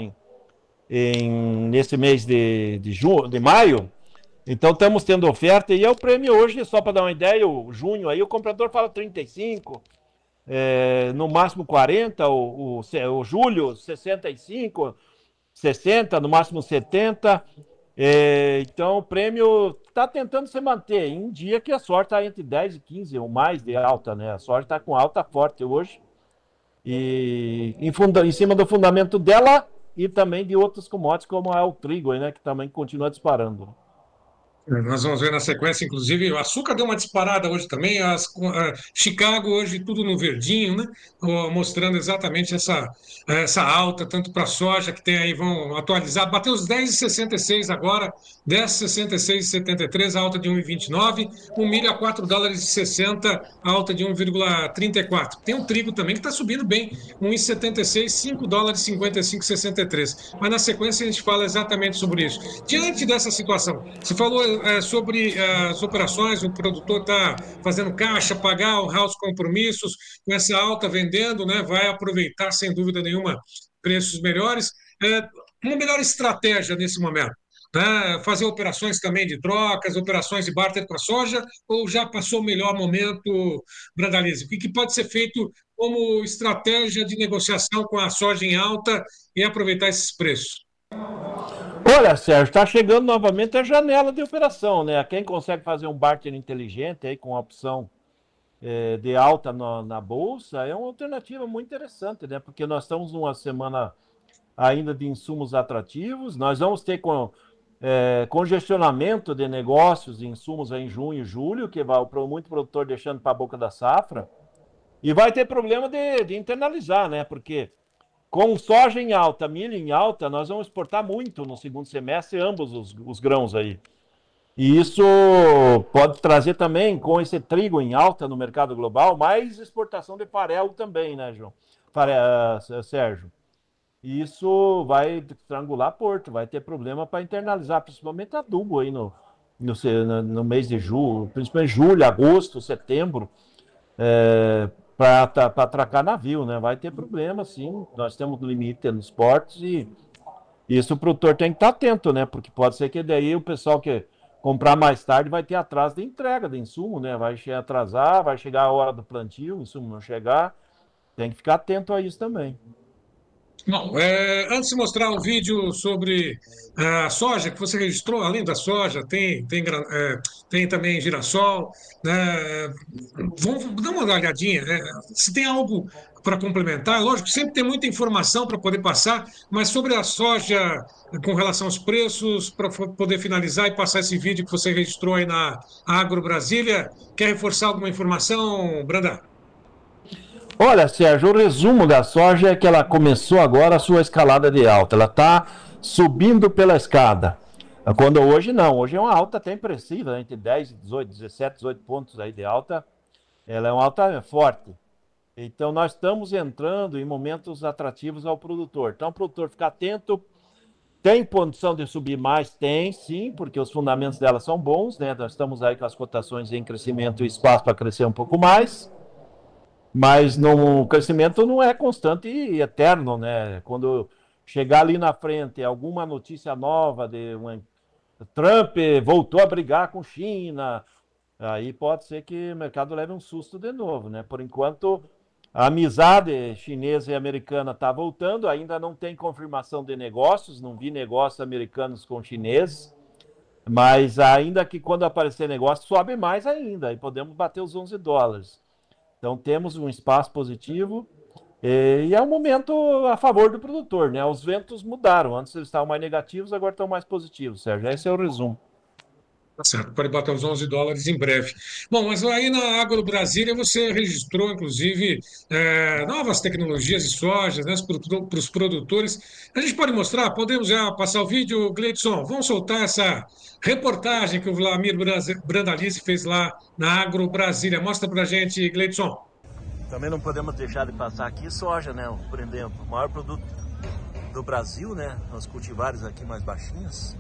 nesse mês de maio, então estamos tendo oferta e é o prêmio hoje, só para dar uma ideia, o junho aí o comprador fala 35, no máximo 40, o julho 65, 60, no máximo 70, então o prêmio está tentando se manter em um dia que a sorte está entre 10 e 15 ou mais de alta, né? A sorte está com alta forte hoje e em cima do fundamento dela e também de outros commodities, como é o trigo, né, que também continua disparando. Nós vamos ver na sequência, inclusive, o açúcar deu uma disparada hoje também, Chicago hoje tudo no verdinho, né? Mostrando exatamente essa alta, tanto para a soja, que tem aí, vão atualizar, bateu os 10,66 agora, 10,66,73, alta de 1,29, o milho a $4,60, alta de 1,34. Tem o trigo também que está subindo bem, 1,76, $5,55,63. Mas na sequência a gente fala exatamente sobre isso. Diante dessa situação, você falou sobre as operações, o produtor está fazendo caixa, pagar os compromissos, com essa alta vendendo, né, vai aproveitar, sem dúvida nenhuma, preços melhores. Uma melhor estratégia nesse momento, né? Fazer operações também de trocas, operações de barter com a soja, ou já passou o melhor momento, Brandalize? O que pode ser feito como estratégia de negociação com a soja em alta e aproveitar esses preços? Olha, Sérgio, está chegando novamente a janela de operação, né? Quem consegue fazer um barter inteligente aí com a opção de alta na bolsa é uma alternativa muito interessante, né? Porque nós estamos numa semana ainda de insumos atrativos, nós vamos ter congestionamento de negócios e insumos em junho e julho, que vai muito produtor deixando para a boca da safra, e vai ter problema de internalizar, né? Porque com soja em alta, milho em alta, nós vamos exportar muito no segundo semestre, ambos os grãos aí. E isso pode trazer também, com esse trigo em alta no mercado global, mais exportação de farelo também, né, Sérgio? E isso vai estrangular Porto, vai ter problema para internalizar, principalmente adubo aí no mês de julho, principalmente julho, agosto, setembro, para atracar navio, né? Vai ter problema, sim. Nós temos limite nos portos e isso o produtor tem que estar atento, né? Porque pode ser que daí o pessoal que comprar mais tarde vai ter atraso de entrega de insumo, né? Vai atrasar, vai chegar a hora do plantio, o insumo não chegar. Tem que ficar atento a isso também. Bom, antes de mostrar um vídeo sobre a soja que você registrou, além da soja, tem também girassol, né? Vamos dar uma olhadinha. Se tem algo para complementar, lógico, sempre tem muita informação para poder passar, mas sobre a soja, com relação aos preços, para poder finalizar e passar esse vídeo que você registrou aí na Agro Brasília, quer reforçar alguma informação, Brandão? Olha, Sérgio, o resumo da soja é que ela começou agora a sua escalada de alta. Ela está subindo pela escada. Quando hoje não, hoje é uma alta até impressiva, entre 10, 18, 17, 18 pontos aí de alta. Ela é uma alta forte. Então nós estamos entrando em momentos atrativos ao produtor. Então o produtor fica atento. Tem condição de subir mais? Tem, sim, porque os fundamentos dela são bons, né? Nós estamos aí com as cotações em crescimento e espaço para crescer um pouco mais. Mas o crescimento não é constante e eterno, né? Quando chegar ali na frente alguma notícia nova de Trump voltou a brigar com China, aí pode ser que o mercado leve um susto de novo, né? Por enquanto, a amizade chinesa e americana está voltando, ainda não tem confirmação de negócios, não vi negócios americanos com chineses, mas ainda que quando aparecer negócio, sobe mais ainda, e podemos bater os $11. Então temos um espaço positivo e é um momento a favor do produtor, né? Os ventos mudaram, antes eles estavam mais negativos, agora estão mais positivos, Sérgio. Esse é o resumo. Tá certo, pode bater os $11 em breve. Bom, mas aí na Agro Brasília você registrou, inclusive, novas tecnologias de soja, né, para os produtores. A gente pode mostrar? Podemos já passar o vídeo, Gleidson? Vamos soltar essa reportagem que o Vlamir Brandalize fez lá na Agro Brasília. Mostra para a gente, Gleidson. Também não podemos deixar de passar aqui soja, né? Por exemplo, o maior produto do Brasil, né? Os cultivares aqui mais baixinhos.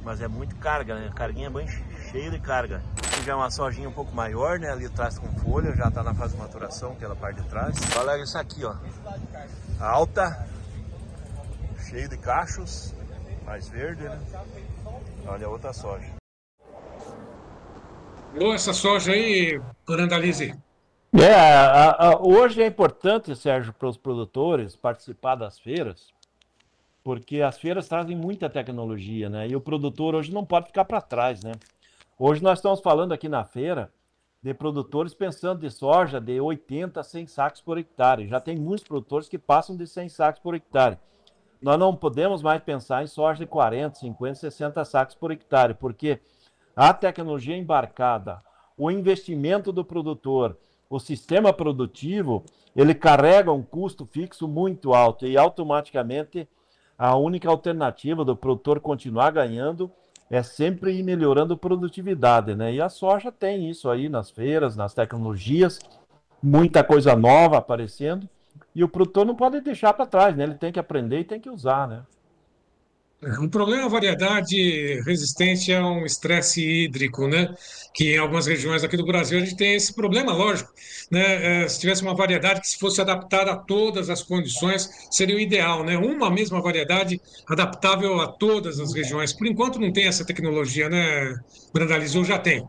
Mas é muito carga, né? Carguinha bem cheia de carga. Aqui já é uma sojinha um pouco maior, né? Ali atrás com folha, já está na fase de maturação, aquela parte de trás. Olha isso aqui, ó. Alta, cheio de cachos, mais verde, né? Olha a outra soja. Boa essa soja aí, Brandalize. Hoje é importante, Sérgio, para os produtores participar das feiras, porque as feiras trazem muita tecnologia, né? E o produtor hoje não pode ficar para trás, né? Hoje nós estamos falando aqui na feira de produtores pensando de soja de 80 a 100 sacos por hectare. Já tem muitos produtores que passam de 100 sacos por hectare. Nós não podemos mais pensar em soja de 40, 50, 60 sacos por hectare, porque a tecnologia embarcada, o investimento do produtor, o sistema produtivo, ele carrega um custo fixo muito alto e automaticamente a única alternativa do produtor continuar ganhando é sempre ir melhorando a produtividade, né? E a soja tem isso aí nas feiras, nas tecnologias, muita coisa nova aparecendo e o produtor não pode deixar para trás, né? Ele tem que aprender e tem que usar, né? O problema é a variedade resistente a um estresse hídrico, né? Que em algumas regiões aqui do Brasil a gente tem esse problema, lógico, né? Se tivesse uma variedade que se fosse adaptada a todas as condições, seria o ideal, né? Uma mesma variedade adaptável a todas as regiões. Por enquanto não tem essa tecnologia, né? Brandalize, já tem.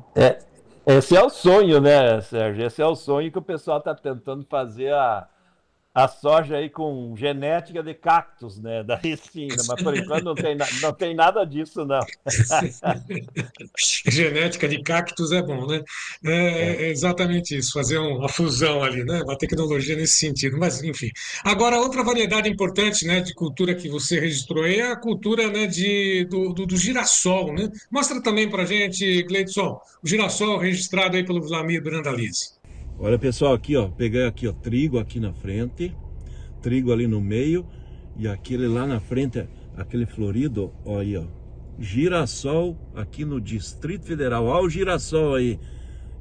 Esse é o sonho, né, Sérgio? Esse é o sonho que o pessoal está tentando fazer a soja aí com genética de cactos, né, da Resina, mas por enquanto não tem nada disso, não. Genética de cactos é bom, né? É exatamente isso, fazer uma fusão ali, né? Uma tecnologia nesse sentido, mas enfim. Agora, outra variedade importante, né, de cultura que você registrou aí é a cultura, né, do girassol, né? Mostra também para a gente, Gleidson, o girassol registrado aí pelo Vlamir Brandalize. Olha, pessoal, aqui, ó, peguei aqui, ó, trigo aqui na frente, trigo ali no meio e aquele lá na frente, aquele florido, ó, aí, ó, girassol aqui no Distrito Federal, ó o girassol aí,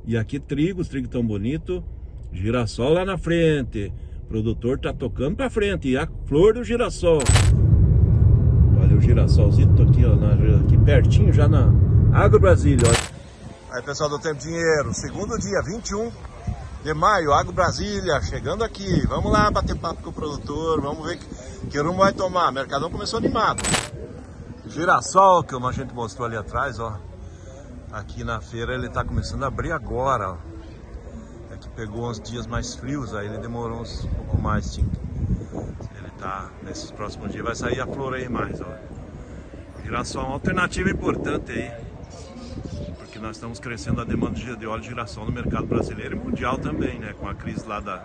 e aqui trigo, os trigos tão bonito, girassol lá na frente, o produtor tá tocando pra frente, e a flor do girassol, olha o girassolzito aqui, ó, aqui pertinho já na Agro Brasília, ó. Aí, pessoal do Tempo Dinheiro, segundo dia, 21 de maio, Agro Brasília, chegando aqui. Vamos lá bater papo com o produtor, vamos ver que rumo vai tomar. O Mercadão começou animado. Girassol, que a gente mostrou ali atrás, ó. Aqui na feira ele tá começando a abrir agora, ó. É que pegou uns dias mais frios, aí ele demorou um pouco mais, sim. Ele tá, nesses próximos dias, vai sair a flor aí mais, ó. Girassol é uma alternativa importante aí. Nós estamos crescendo a demanda de óleo de girassol no mercado brasileiro e mundial também, né? Com a crise lá da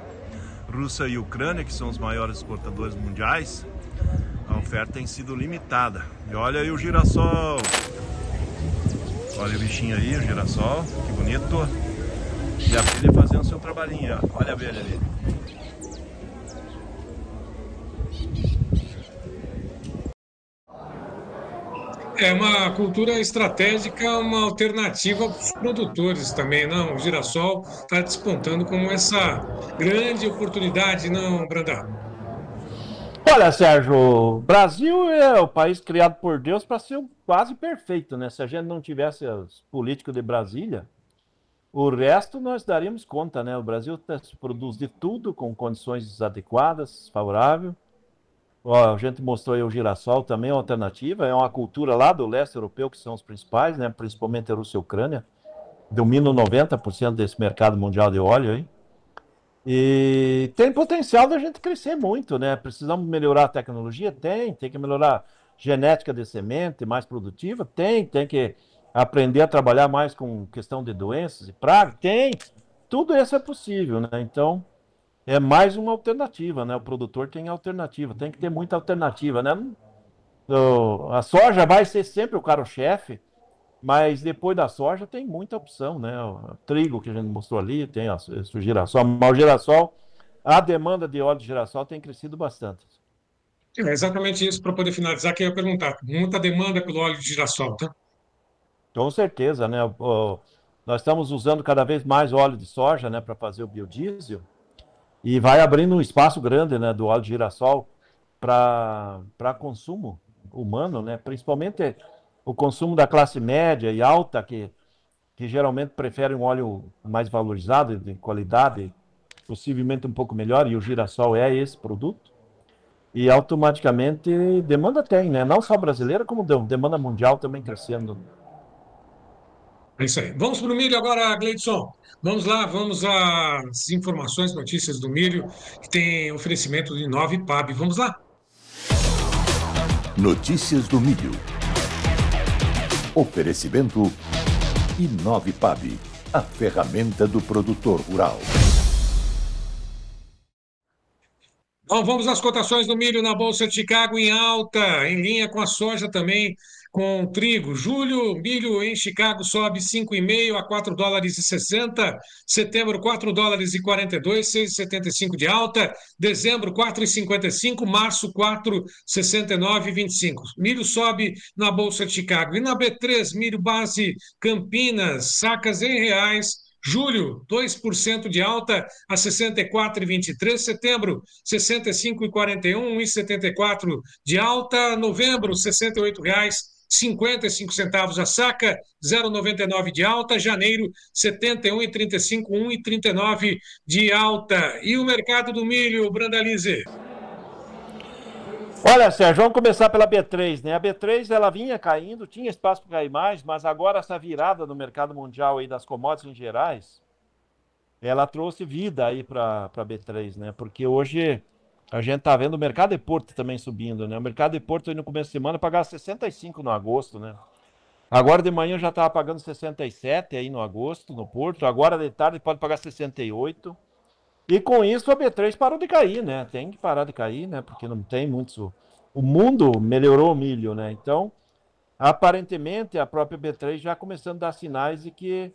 Rússia e Ucrânia, que são os maiores exportadores mundiais, a oferta tem sido limitada. E olha aí o girassol. Olha o bichinho aí, o girassol, que bonito. E a abelha fazendo o seu trabalhinho, ó. Olha a abelha ali. É uma cultura estratégica, uma alternativa para os produtores também, não? O girassol está despontando como essa grande oportunidade, não, Brandão? Olha, Sérgio, o Brasil é o país criado por Deus para ser quase perfeito, né? Se a gente não tivesse os políticos de Brasília, o resto nós daríamos conta, né? O Brasil produz de tudo com condições adequadas, favoráveis. Ó, a gente mostrou aí o girassol também, é uma alternativa, é uma cultura lá do leste europeu que são os principais, né? Principalmente a Rússia e a Ucrânia, dominam 90% desse mercado mundial de óleo aí. E tem potencial da gente crescer muito, né? Precisamos melhorar a tecnologia? Tem que melhorar a genética de semente, mais produtiva? Tem que aprender a trabalhar mais com questão de doenças e pragas? Tem, tudo isso é possível, né? Então, é mais uma alternativa, né? O produtor tem alternativa, tem que ter muita alternativa, né? A soja vai ser sempre o carro-chefe, mas depois da soja tem muita opção, né? O trigo que a gente mostrou ali, tem o girassol, mas o girassol, a demanda de óleo de girassol tem crescido bastante. É exatamente isso, para poder finalizar, que eu ia perguntar. Muita demanda pelo óleo de girassol, tá? Com certeza, né? Nós estamos usando cada vez mais óleo de soja, né, para fazer o biodiesel, e vai abrindo um espaço grande, né, do óleo de girassol para consumo humano, né? Principalmente o consumo da classe média e alta, que geralmente prefere um óleo mais valorizado, de qualidade, possivelmente um pouco melhor, e o girassol é esse produto. E automaticamente demanda tem, né? Não só brasileira, como demanda mundial também crescendo. É isso aí. Vamos para o milho agora, Gleidson. Vamos lá, vamos às informações, notícias do milho, que tem oferecimento de 9PAB. Vamos lá? Notícias do milho. Oferecimento i9PAB, a ferramenta do produtor rural. Bom, vamos às cotações do milho na Bolsa de Chicago em alta, em linha com a soja também, com o trigo. Julho, milho em Chicago sobe 5,5 a $4,60. Setembro, $4,42, 6,75 de alta. Dezembro, 4,55. Março, 4,69,25. Milho sobe na Bolsa de Chicago. E na B3, milho base Campinas, sacas em reais. Julho, 2% de alta a 64,23. Setembro, 65,41, 1,74 de alta. Novembro, R$ 68,55 a saca, 0,99 de alta. Janeiro, 71,35, 1,39 de alta. E o mercado do milho, Brandalize? Olha, Sérgio, vamos começar pela B3, né? A B3 ela vinha caindo, tinha espaço para cair mais, mas agora essa virada no mercado mundial aí das commodities em gerais, ela trouxe vida aí para a B3, né? Porque hoje a gente tá vendo o mercado de Porto também subindo, né? O mercado de Porto aí no começo de semana pagava 65 no agosto, né? Agora de manhã já estava pagando 67 aí no agosto, no Porto. Agora de tarde pode pagar 68. E com isso a B3 parou de cair, né? Tem que parar de cair, né? Porque não tem muitos... O mundo melhorou o milho, né? Então, aparentemente, a própria B3 já começando a dar sinais de que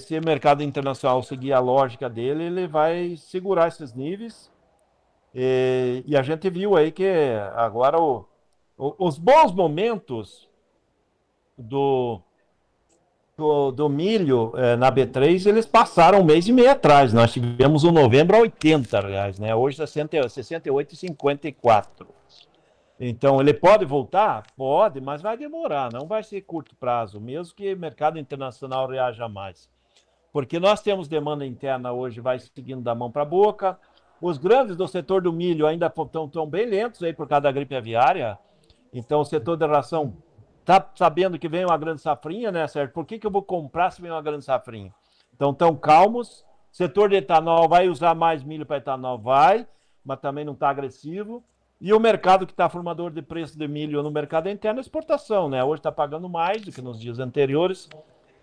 se o mercado internacional seguir a lógica dele, ele vai segurar esses níveis. E a gente viu aí que agora os bons momentos do milho na B3, eles passaram um mês e meio atrás. Nós tivemos o novembro a R$80, né? Hoje é 68,54. Então, ele pode voltar? Pode, mas vai demorar, não vai ser curto prazo, mesmo que o mercado internacional reaja mais. Porque nós temos demanda interna hoje, vai seguindo da mão para a boca. Os grandes do setor do milho ainda estão bem lentos aí por causa da gripe aviária. Então, o setor da ração está sabendo que vem uma grande safrinha, né, certo? Por que eu vou comprar se vem uma grande safrinha? Então, estão calmos. Setor de etanol vai usar mais milho para etanol? Vai, mas também não está agressivo. E o mercado que está formador de preço de milho no mercado interno é exportação, né? Hoje está pagando mais do que nos dias anteriores.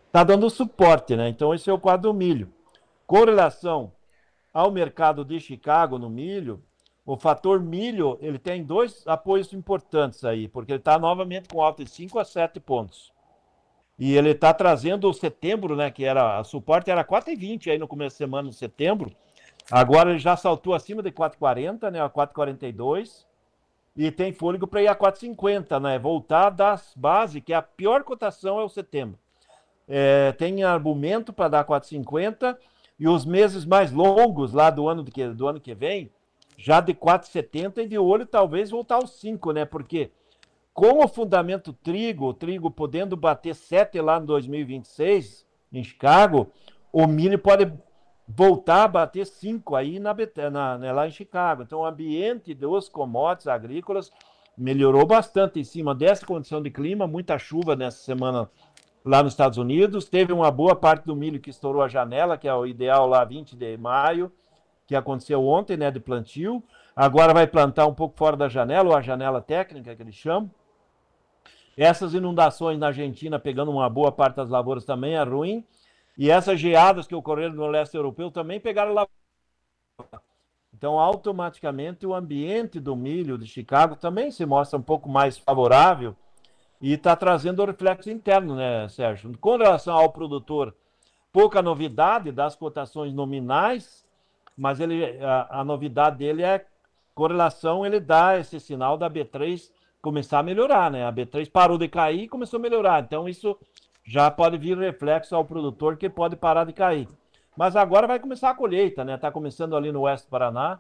Está dando suporte, né? Então, esse é o quadro do milho. Com relação ao mercado de Chicago no milho, o fator milho, ele tem dois apoios importantes aí, porque ele está novamente com alta de 5 a 7 pontos. E ele está trazendo o setembro, né, que era, a suporte era 4,20 aí no começo de semana de setembro. Agora ele já saltou acima de 4,40, né, a 4,42. e tem fôlego para ir a 4,50, né? Voltar das bases, que a pior cotação é o setembro. Tem argumento para dar 4,50 e os meses mais longos lá do ano que vem, já de 4,70 e de olho talvez voltar aos 5, né? Porque com o fundamento o trigo podendo bater 7 lá em 2026, em Chicago, o milho pode voltar a bater 5 aí lá em Chicago. Então o ambiente dos commodities agrícolas melhorou bastante em cima dessa condição de clima, muita chuva nessa semana lá nos Estados Unidos. Teve uma boa parte do milho que estourou a janela, que é o ideal lá 20 de maio, que aconteceu ontem, né, de plantio. Agora vai plantar um pouco fora da janela, ou a janela técnica que eles chamam. Essas inundações na Argentina pegando uma boa parte das lavouras também é ruim. E essas geadas que ocorreram no leste europeu também pegaram lá. Então, automaticamente, o ambiente do milho de Chicago também se mostra um pouco mais favorável e está trazendo o reflexo interno, né, Sérgio? Com relação ao produtor, pouca novidade das cotações nominais, mas a novidade dele é correlação, ele dá esse sinal da B3 começar a melhorar, né? A B3 parou de cair e começou a melhorar. Então, isso já pode vir reflexo ao produtor que pode parar de cair. Mas agora vai começar a colheita, né? Está começando ali no oeste do Paraná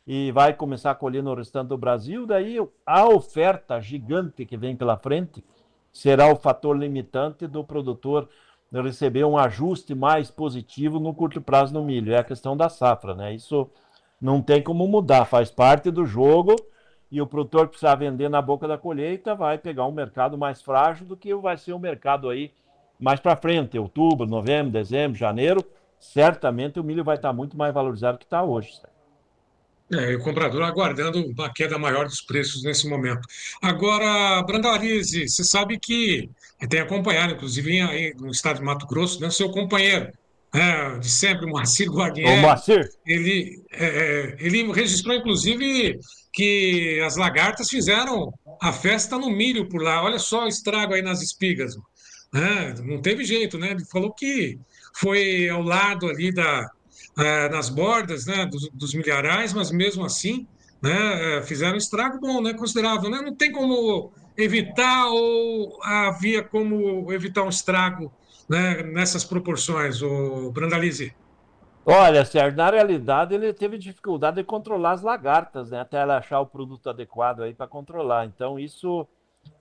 e vai começar a colher no restante do Brasil. Daí a oferta gigante que vem pela frente será o fator limitante do produtor receber um ajuste mais positivo no curto prazo no milho. É a questão da safra, né? Isso não tem como mudar, faz parte do jogo. E o produtor que precisar vender na boca da colheita vai pegar um mercado mais frágil do que vai ser o mercado aí mais para frente, outubro, novembro, dezembro, janeiro. Certamente o milho vai estar muito mais valorizado do que está hoje. E o comprador aguardando uma queda maior dos preços nesse momento. Agora, Brandalize, você sabe que tem acompanhado, inclusive aí no estado de Mato Grosso, né, seu companheiro de sempre, o Moacir Guarnieri. O Moacir. Ele registrou, inclusive, que as lagartas fizeram a festa no milho por lá. Olha só o estrago aí nas espigas. Não teve jeito, né? Ele falou que foi ao lado ali nas bordas, né, dos milharais, mas mesmo assim, né, fizeram um estrago bom, né, considerável. Né? Não tem como evitar ou havia como evitar um estrago, né, nessas proporções, o Brandalize? Olha, Sérgio, na realidade ele teve dificuldade de controlar as lagartas, né, até ela achar o produto adequado aí para controlar. Então isso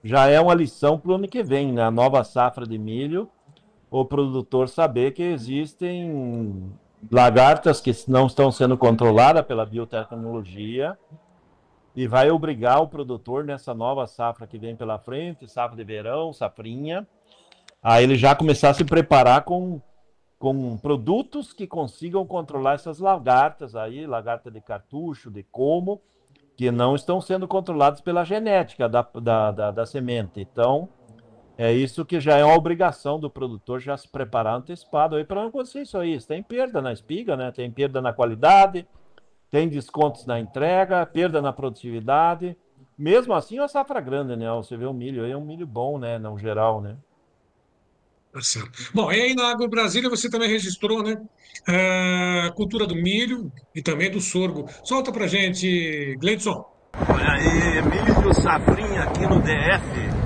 já é uma lição para o ano que vem, na nova safra de milho, o produtor saber que existem lagartas que não estão sendo controladas pela biotecnologia e vai obrigar o produtor nessa nova safra que vem pela frente, safra de verão, safrinha, a ele já começar a se preparar com produtos que consigam controlar essas lagartas aí, lagarta de cartucho, de como, que não estão sendo controlados pela genética da semente. Então, é isso que já é uma obrigação do produtor já se preparar antecipado aí para não acontecer isso aí. Tem perda na espiga, né? Tem perda na qualidade, tem descontos na entrega, perda na produtividade. Mesmo assim, é uma safra grande, né? Você vê o milho aí, é um milho bom, né? No geral, né? Bom, e aí na Agro Brasília você também registrou, né? A cultura do milho e também do sorgo. Solta pra gente, Gleidson. Olha aí, milho do safrinha aqui no DF.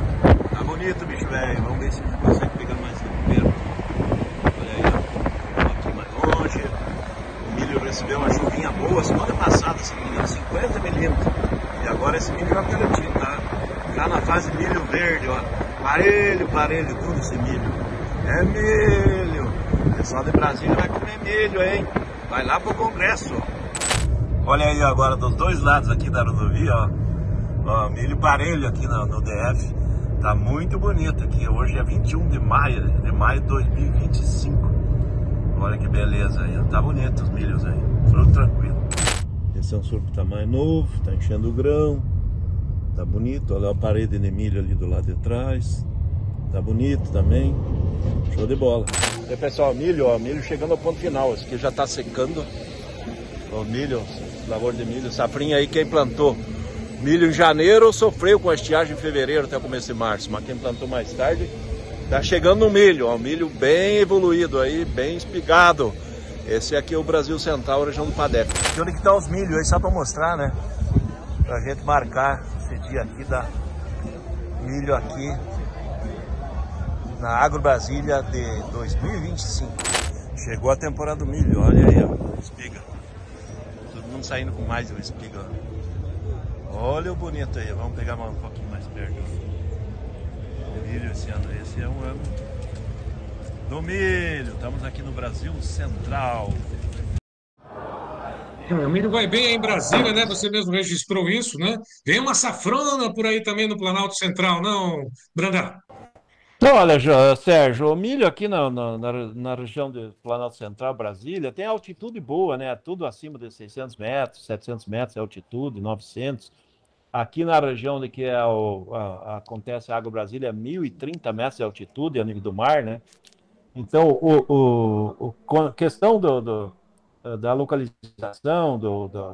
Tá bonito, bicho velho. Vamos ver se a gente consegue pegar mais aqui primeiro. Olha aí, ó. Aqui mais longe. O milho recebeu uma chuvinha boa semana passada, 50 milímetros. E agora esse milho já garantido, tá? Já na fase milho verde, ó. Parelho, tudo esse milho. É milho. O pessoal de Brasília vai comer milho, hein? Vai lá pro Congresso. Olha aí agora dos dois lados aqui da rodovia, ó. Milho parelho aqui no DF. Tá muito bonito aqui. Hoje é 21 de maio de 2025. Olha que beleza aí. Tá bonito os milhos aí. Tudo tranquilo. Esse é um sorgo de tamanho novo. Tá enchendo o grão. Tá bonito. Olha a parede de milho ali do lado de trás. Tá bonito também. Show de bola. E aí, pessoal, milho chegando ao ponto final. Esse aqui já tá secando. O milho, lavoura de milho. Safrinha aí, quem plantou milho em janeiro sofreu com a estiagem em fevereiro até o começo de março. Mas quem plantou mais tarde tá chegando no milho. Ó, o milho bem evoluído aí, bem espigado. Esse aqui é o Brasil Central, região do Padef. E onde que tá os milhos aí, só pra mostrar, né? Pra gente marcar se dia aqui da milho aqui na Agro Brasília de 2025. Chegou a temporada do milho, olha aí, ó, espiga. Todo mundo saindo com mais uma espiga. Olha o bonito aí, vamos pegar um pouquinho mais perto. O milho esse ano, esse é um ano do milho. Estamos aqui no Brasil Central. O milho vai bem aí em Brasília, né? Você mesmo registrou isso, né? Vem uma safrona por aí também no Planalto Central, não, Brandão? Não, olha, Sérgio, o milho aqui na região do Planalto Central, Brasília, tem altitude boa, né? Tudo acima de 600 metros, 700 metros de altitude, 900. Aqui na região onde que acontece a Agro Brasília, 1.030 metros de altitude a nível do mar, né? Então, a questão da localização,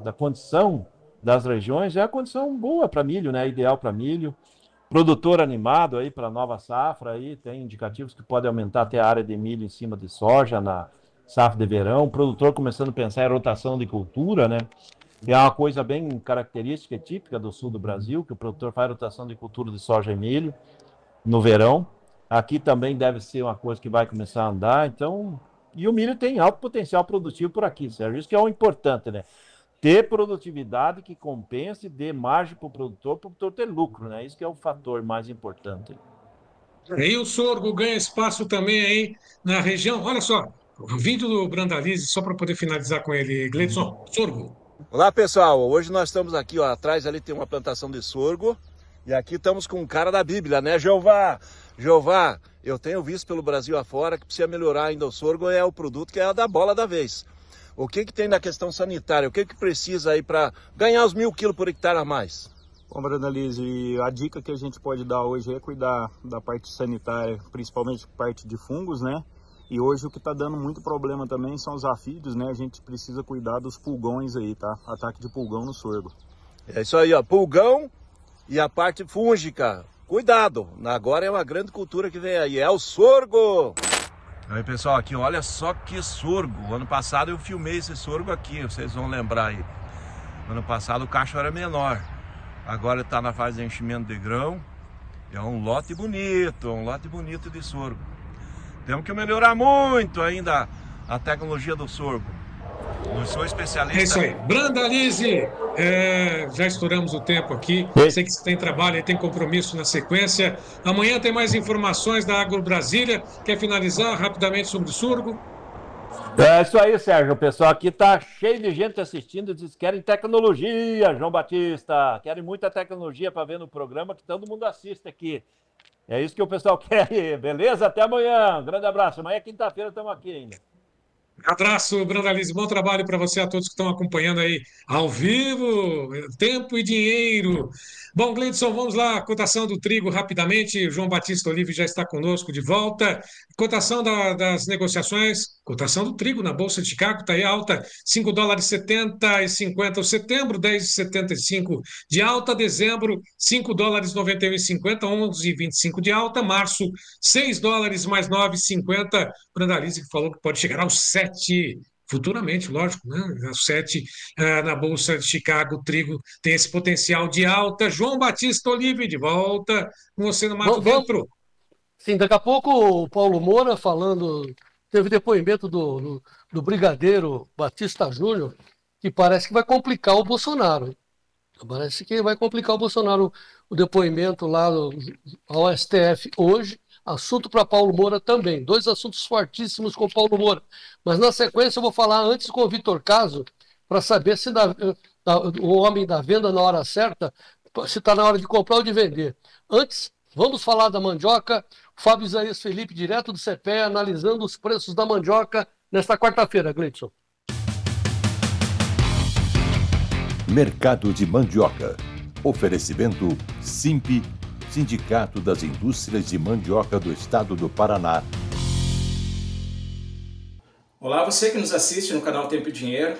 da condição das regiões é a condição boa para milho, né? Ideal para milho. Produtor animado aí para nova safra, aí tem indicativos que podem aumentar até a área de milho em cima de soja na safra de verão. Produtor começando a pensar em rotação de cultura, né? É uma coisa bem característica e típica do sul do Brasil, que o produtor faz rotação de cultura de soja e milho no verão. Aqui também deve ser uma coisa que vai começar a andar, então... E o milho tem alto potencial produtivo por aqui, Sérgio. Isso que é o importante, né? Ter produtividade que compense, dê margem para o produtor ter lucro, né? Isso que é o fator mais importante. E o sorgo ganha espaço também aí na região. Olha só, o vídeo do Brandalize, só para poder finalizar com ele, Gleidson, sorgo. Olá, pessoal. Hoje nós estamos aqui, ó, atrás ali tem uma plantação de sorgo. E aqui estamos com um cara da Bíblia, né, Jeová? Jeová, eu tenho visto pelo Brasil afora que precisa melhorar ainda o sorgo, é o produto que é a da bola da vez. O que tem na questão sanitária? O que precisa aí para ganhar os 1.000 quilos por hectare a mais? Bom, Brandalize, a dica que a gente pode dar hoje é cuidar da parte sanitária, principalmente parte de fungos, né? E hoje o que está dando muito problema também são os afídeos, né? A gente precisa cuidar dos pulgões aí, tá? Ataque de pulgão no sorgo. É isso aí, ó, pulgão e a parte fúngica. Cuidado, agora é uma grande cultura que vem aí, é o sorgo! Aí, pessoal, aqui, olha só que sorgo. Ano passado eu filmei esse sorgo aqui, vocês vão lembrar aí. Ano passado o cacho era menor. Agora está na fase de enchimento de grão. É um lote bonito de sorgo. Temos que melhorar muito ainda a tecnologia do sorgo. Não sou especialista. É isso aí. Brandalize, já estouramos o tempo aqui. Sei que você tem trabalho e tem compromisso na sequência. Amanhã tem mais informações da Agro Brasília. Quer finalizar rapidamente sobre o sorgo? É isso aí, Sérgio. O pessoal aqui tá cheio de gente assistindo. Diz que querem tecnologia, João Batista. Querem muita tecnologia para ver no programa que todo mundo assiste aqui. É isso que o pessoal quer aí. Beleza? Até amanhã. Um grande abraço. Amanhã é quinta-feira, estamos aqui ainda. Abraço, Brandalize. Bom trabalho para você, a todos que estão acompanhando aí ao vivo. Tempo e dinheiro. Bom, Gleidson, vamos lá. Cotação do trigo rapidamente. João Batista Olive já está conosco de volta. Cotação das negociações. Cotação do trigo na Bolsa de Chicago está aí alta. $5,70,50 setembro, 10,75 de alta. Dezembro, $5,91,50, 11,25 de alta. Março, $6 mais 9,50. Brandalize que falou que pode chegar aos 7 futuramente, lógico, né? Aos 7 na Bolsa de Chicago, o trigo tem esse potencial de alta. João Batista Olive, de volta com você no Mato Dentro. Sim, daqui a pouco o Paulo Moura falando, teve depoimento do brigadeiro Batista Júnior, que parece que vai complicar o Bolsonaro. Parece que vai complicar o Bolsonaro o depoimento lá ao STF hoje. Assunto para Paulo Moura também. 2 assuntos fortíssimos com Paulo Moura. Mas na sequência eu vou falar antes com o Vitor Caso para saber se o homem da venda na hora certa, se está na hora de comprar ou de vender. Antes, vamos falar da mandioca. Fábio Isaías Felipe, direto do CPE, analisando os preços da mandioca nesta quarta-feira, Gleidson. Mercado de mandioca. Oferecimento Simp, Sindicato das Indústrias de Mandioca do Estado do Paraná. Olá, você que nos assiste no canal Tempo e Dinheiro.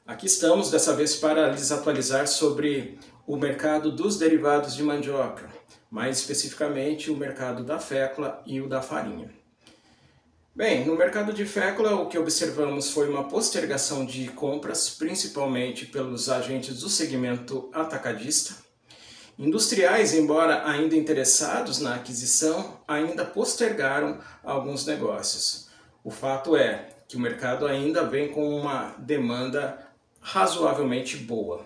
Aqui estamos, dessa vez, para lhes atualizar sobre o mercado dos derivados de mandioca, mais especificamente o mercado da fécula e o da farinha. Bem, no mercado de fécula, o que observamos foi uma postergação de compras, principalmente pelos agentes do segmento atacadista. Industriais, embora ainda interessados na aquisição, ainda postergaram alguns negócios. O fato é que o mercado ainda vem com uma demanda razoavelmente boa.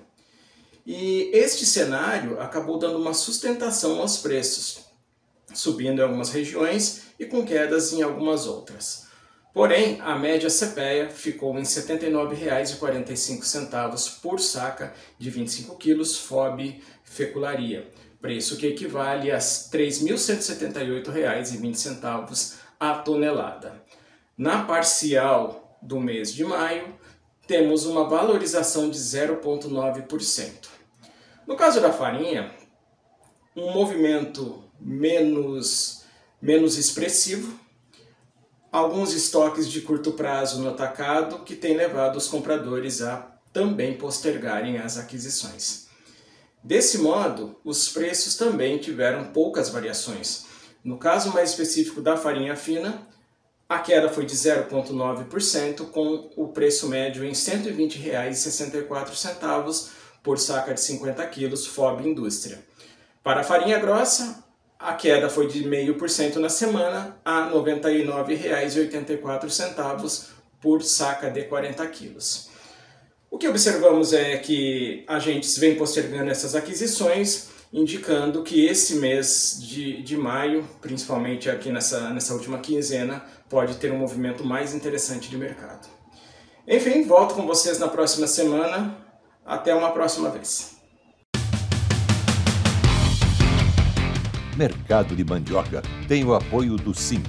E este cenário acabou dando uma sustentação aos preços, subindo em algumas regiões e com quedas em algumas outras. Porém, a média CPEA ficou em R$ 79,45 por saca de 25 quilos FOB fecularia, preço que equivale a R$ 3.178,20 a tonelada. Na parcial do mês de maio, temos uma valorização de 0,9%. No caso da farinha, um movimento menos expressivo, alguns estoques de curto prazo no atacado que tem levado os compradores a também postergarem as aquisições. Desse modo, os preços também tiveram poucas variações. No caso mais específico da farinha fina, a queda foi de 0,9%, com o preço médio em R$ 120,64 por saca de 50 quilos FOB Indústria. Para a farinha grossa, a queda foi de 0,5% na semana a R$ 99,84 por saca de 40 quilos. O que observamos é que agentes vêm postergando essas aquisições, indicando que esse mês de maio, principalmente aqui nessa última quinzena, pode ter um movimento mais interessante de mercado. Enfim, volto com vocês na próxima semana. Até uma próxima vez. Mercado de Mandioca tem o apoio do SIMP,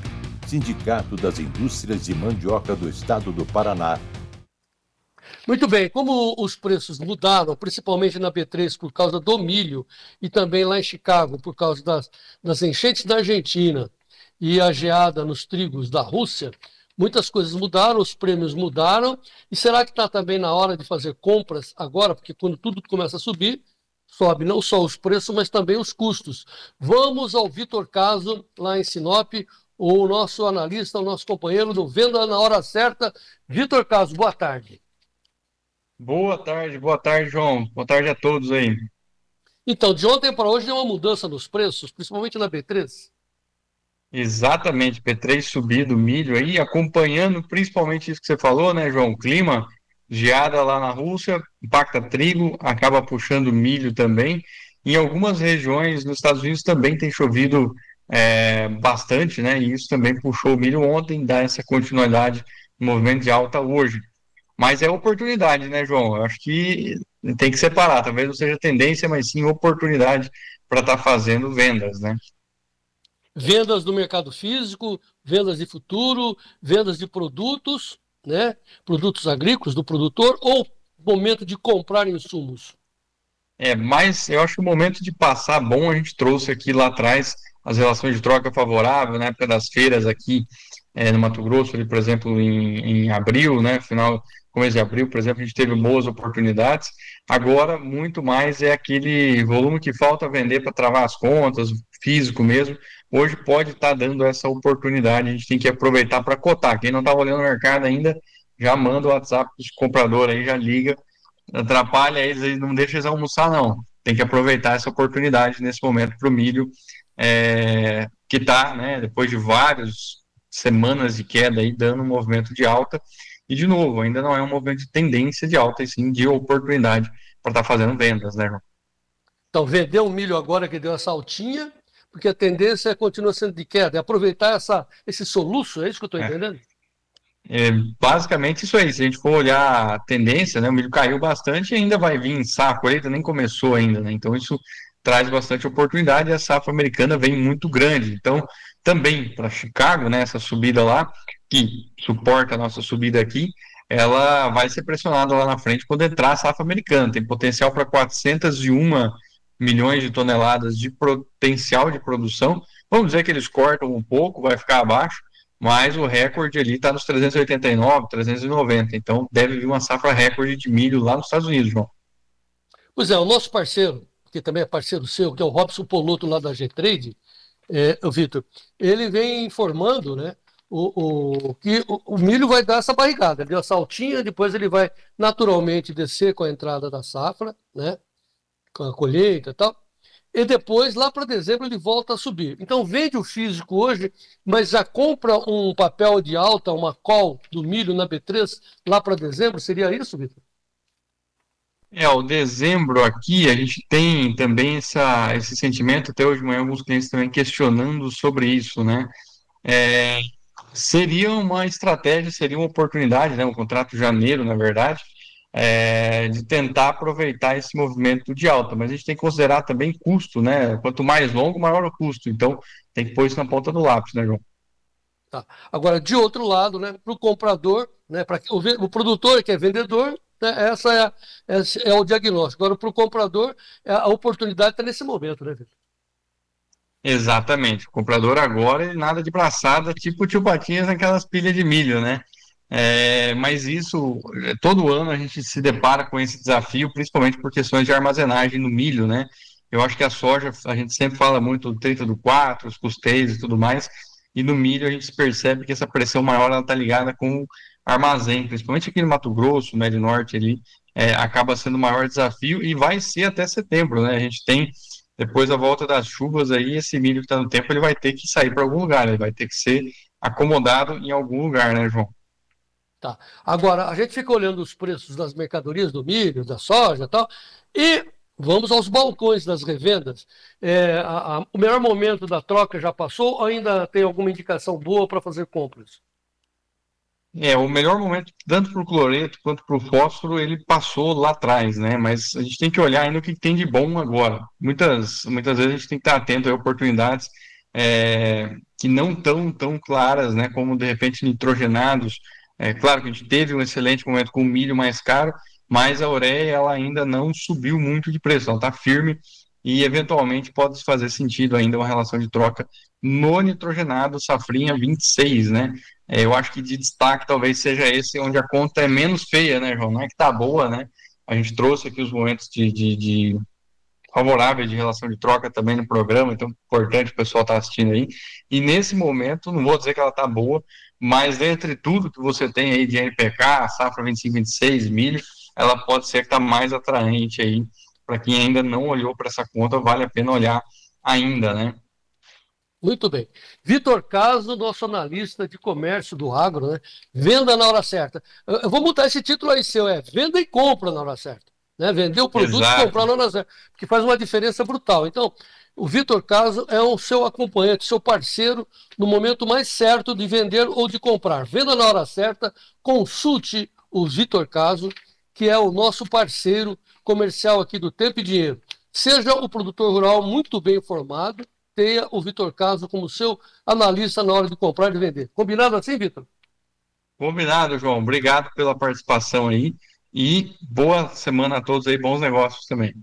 Sindicato das Indústrias de Mandioca do Estado do Paraná. Muito bem, como os preços mudaram, principalmente na B3 por causa do milho e também lá em Chicago por causa das enchentes da Argentina e a geada nos trigos da Rússia, muitas coisas mudaram, os prêmios mudaram. E será que está também na hora de fazer compras agora? Porque quando tudo começa a subir, sobe não só os preços, mas também os custos. Vamos ao Vitor Caso, lá em Sinop, o nosso analista, o nosso companheiro do Venda na Hora Certa. Vitor Caso, boa tarde. Boa tarde, João. Boa tarde a todos aí. Então, de ontem para hoje deu uma mudança nos preços, principalmente na B3? Exatamente, P3 subido, milho aí, acompanhando principalmente isso que você falou, né, João? Clima, geada lá na Rússia, impacta trigo, acaba puxando milho também. Em algumas regiões nos Estados Unidos também tem chovido bastante, né? E isso também puxou o milho ontem, dá essa continuidade no movimento de alta hoje. Mas é oportunidade, né, João? Eu acho que tem que separar, talvez não seja tendência, mas sim oportunidade para estar fazendo vendas, né? Vendas do mercado físico, vendas de futuro, vendas de produtos, né? Produtos agrícolas do produtor, ou momento de comprar insumos? Mas eu acho que o momento de passar bom, a gente trouxe aqui lá atrás as relações de troca favorável, na época das feiras aqui no Mato Grosso, ali, por exemplo, em abril, né? Começo de abril, por exemplo, a gente teve boas oportunidades. Agora, muito mais é aquele volume que falta vender para travar as contas, físico mesmo. Hoje pode estar dando essa oportunidade, a gente tem que aproveitar para cotar. Quem não estava olhando o mercado ainda, já manda o WhatsApp dos compradores aí, já liga, atrapalha eles aí, não deixa eles almoçar, não. Tem que aproveitar essa oportunidade nesse momento para o milho, que está, né, depois de várias semanas de queda aí, dando um movimento de alta. E, de novo, ainda não é um movimento de tendência de alta, e sim de oportunidade para estar fazendo vendas, né, João? Então, vender o milho agora que deu essa altinha, porque a tendência continua sendo de queda, é aproveitar esse soluço, é isso que eu estou entendendo? Basicamente isso aí, se a gente for olhar a tendência, né, o milho caiu bastante e ainda vai vir em safra, a colheita nem começou ainda, né, então isso traz bastante oportunidade e a safra americana vem muito grande, então também para Chicago, né, essa subida lá, que suporta a nossa subida aqui, ela vai ser pressionada lá na frente quando entrar a safra americana, tem potencial para 401 milhões de toneladas de potencial de produção, vamos dizer que eles cortam um pouco, vai ficar abaixo, mas o recorde ali está nos 389, 390, então deve vir uma safra recorde de milho lá nos Estados Unidos, João. Pois é, o nosso parceiro, que também é parceiro seu, que é o Robson Poloto lá da G-Trade, o Vitor, ele vem informando, né, que o milho vai dar essa barrigada, deu essa altinha, depois ele vai naturalmente descer com a entrada da safra, né, com a colheita e tal, e depois, lá para dezembro, ele volta a subir. Então, vende o físico hoje, mas já compra um papel de alta, uma call do milho na B3 lá para dezembro? Seria isso, Vitor? O dezembro aqui, a gente tem também esse sentimento, até hoje de manhã, alguns clientes também questionando sobre isso, né? Seria uma estratégia, seria uma oportunidade, né? Um contrato de janeiro, na verdade, de tentar aproveitar esse movimento de alta, mas a gente tem que considerar também custo, né? Quanto mais longo, maior o custo, então tem que pôr isso na ponta do lápis, né, João? Tá. Agora, de outro lado, né, para o comprador, né, para o produtor que é vendedor, né, esse é o diagnóstico. Agora, para o comprador, a oportunidade está nesse momento, né, Vitor? Exatamente. O comprador agora, ele nada de braçada, tipo o tio Patinhas naquelas pilhas de milho, né? Mas isso, todo ano a gente se depara com esse desafio, principalmente por questões de armazenagem no milho, né? Eu acho que a soja, a gente sempre fala muito do 30 do 4, os custeios e tudo mais, e no milho a gente percebe que essa pressão maior está ligada com o armazém, principalmente aqui no Mato Grosso, Médio Norte ali, acaba sendo o maior desafio e vai ser até setembro, né? A gente tem, depois da volta das chuvas aí, esse milho que está no tempo, ele vai ter que sair para algum lugar, ele vai ter que ser acomodado em algum lugar, né, João? Tá. Agora, a gente fica olhando os preços das mercadorias do milho, da soja e tal, e vamos aos balcões das revendas. O melhor momento da troca já passou ou ainda tem alguma indicação boa para fazer compras? O melhor momento, tanto para o cloreto quanto para o fósforo, ele passou lá atrás, né? Mas a gente tem que olhar ainda o que tem de bom agora. Muitas vezes a gente tem que estar atento a oportunidades que não estão tão claras, né? Como, de repente, nitrogenados. Claro que a gente teve um excelente momento com o milho mais caro, mas a ureia ela ainda não subiu muito de preço, ela está firme e eventualmente pode fazer sentido ainda uma relação de troca no nitrogenado safrinha 26, né? Eu acho que de destaque talvez seja esse onde a conta é menos feia, né, João? Não é que tá boa, né? A gente trouxe aqui os momentos de favoráveis de relação de troca também no programa, então importante o pessoal estar assistindo aí. E nesse momento, não vou dizer que ela tá boa, mas entre tudo que você tem aí de NPK, safra 25-26, milho, ela pode ser que tá mais atraente aí. Para quem ainda não olhou para essa conta, vale a pena olhar ainda, né? Muito bem. Vitor Caso, nosso analista de comércio do agro, né? Venda na hora certa. Eu vou mudar esse título aí seu, venda e compra na hora certa. Né? Vender o produto e comprar na hora certa, porque faz uma diferença brutal. Então, o Vitor Caso é o seu acompanhante, seu parceiro no momento mais certo de vender ou de comprar. Venda na hora certa, consulte o Vitor Caso, que é o nosso parceiro comercial aqui do Tempo e Dinheiro. Seja o produtor rural muito bem informado, tenha o Vitor Caso como seu analista na hora de comprar e de vender. Combinado assim, Vitor? Combinado, João. Obrigado pela participação aí e boa semana a todos aí, bons negócios também.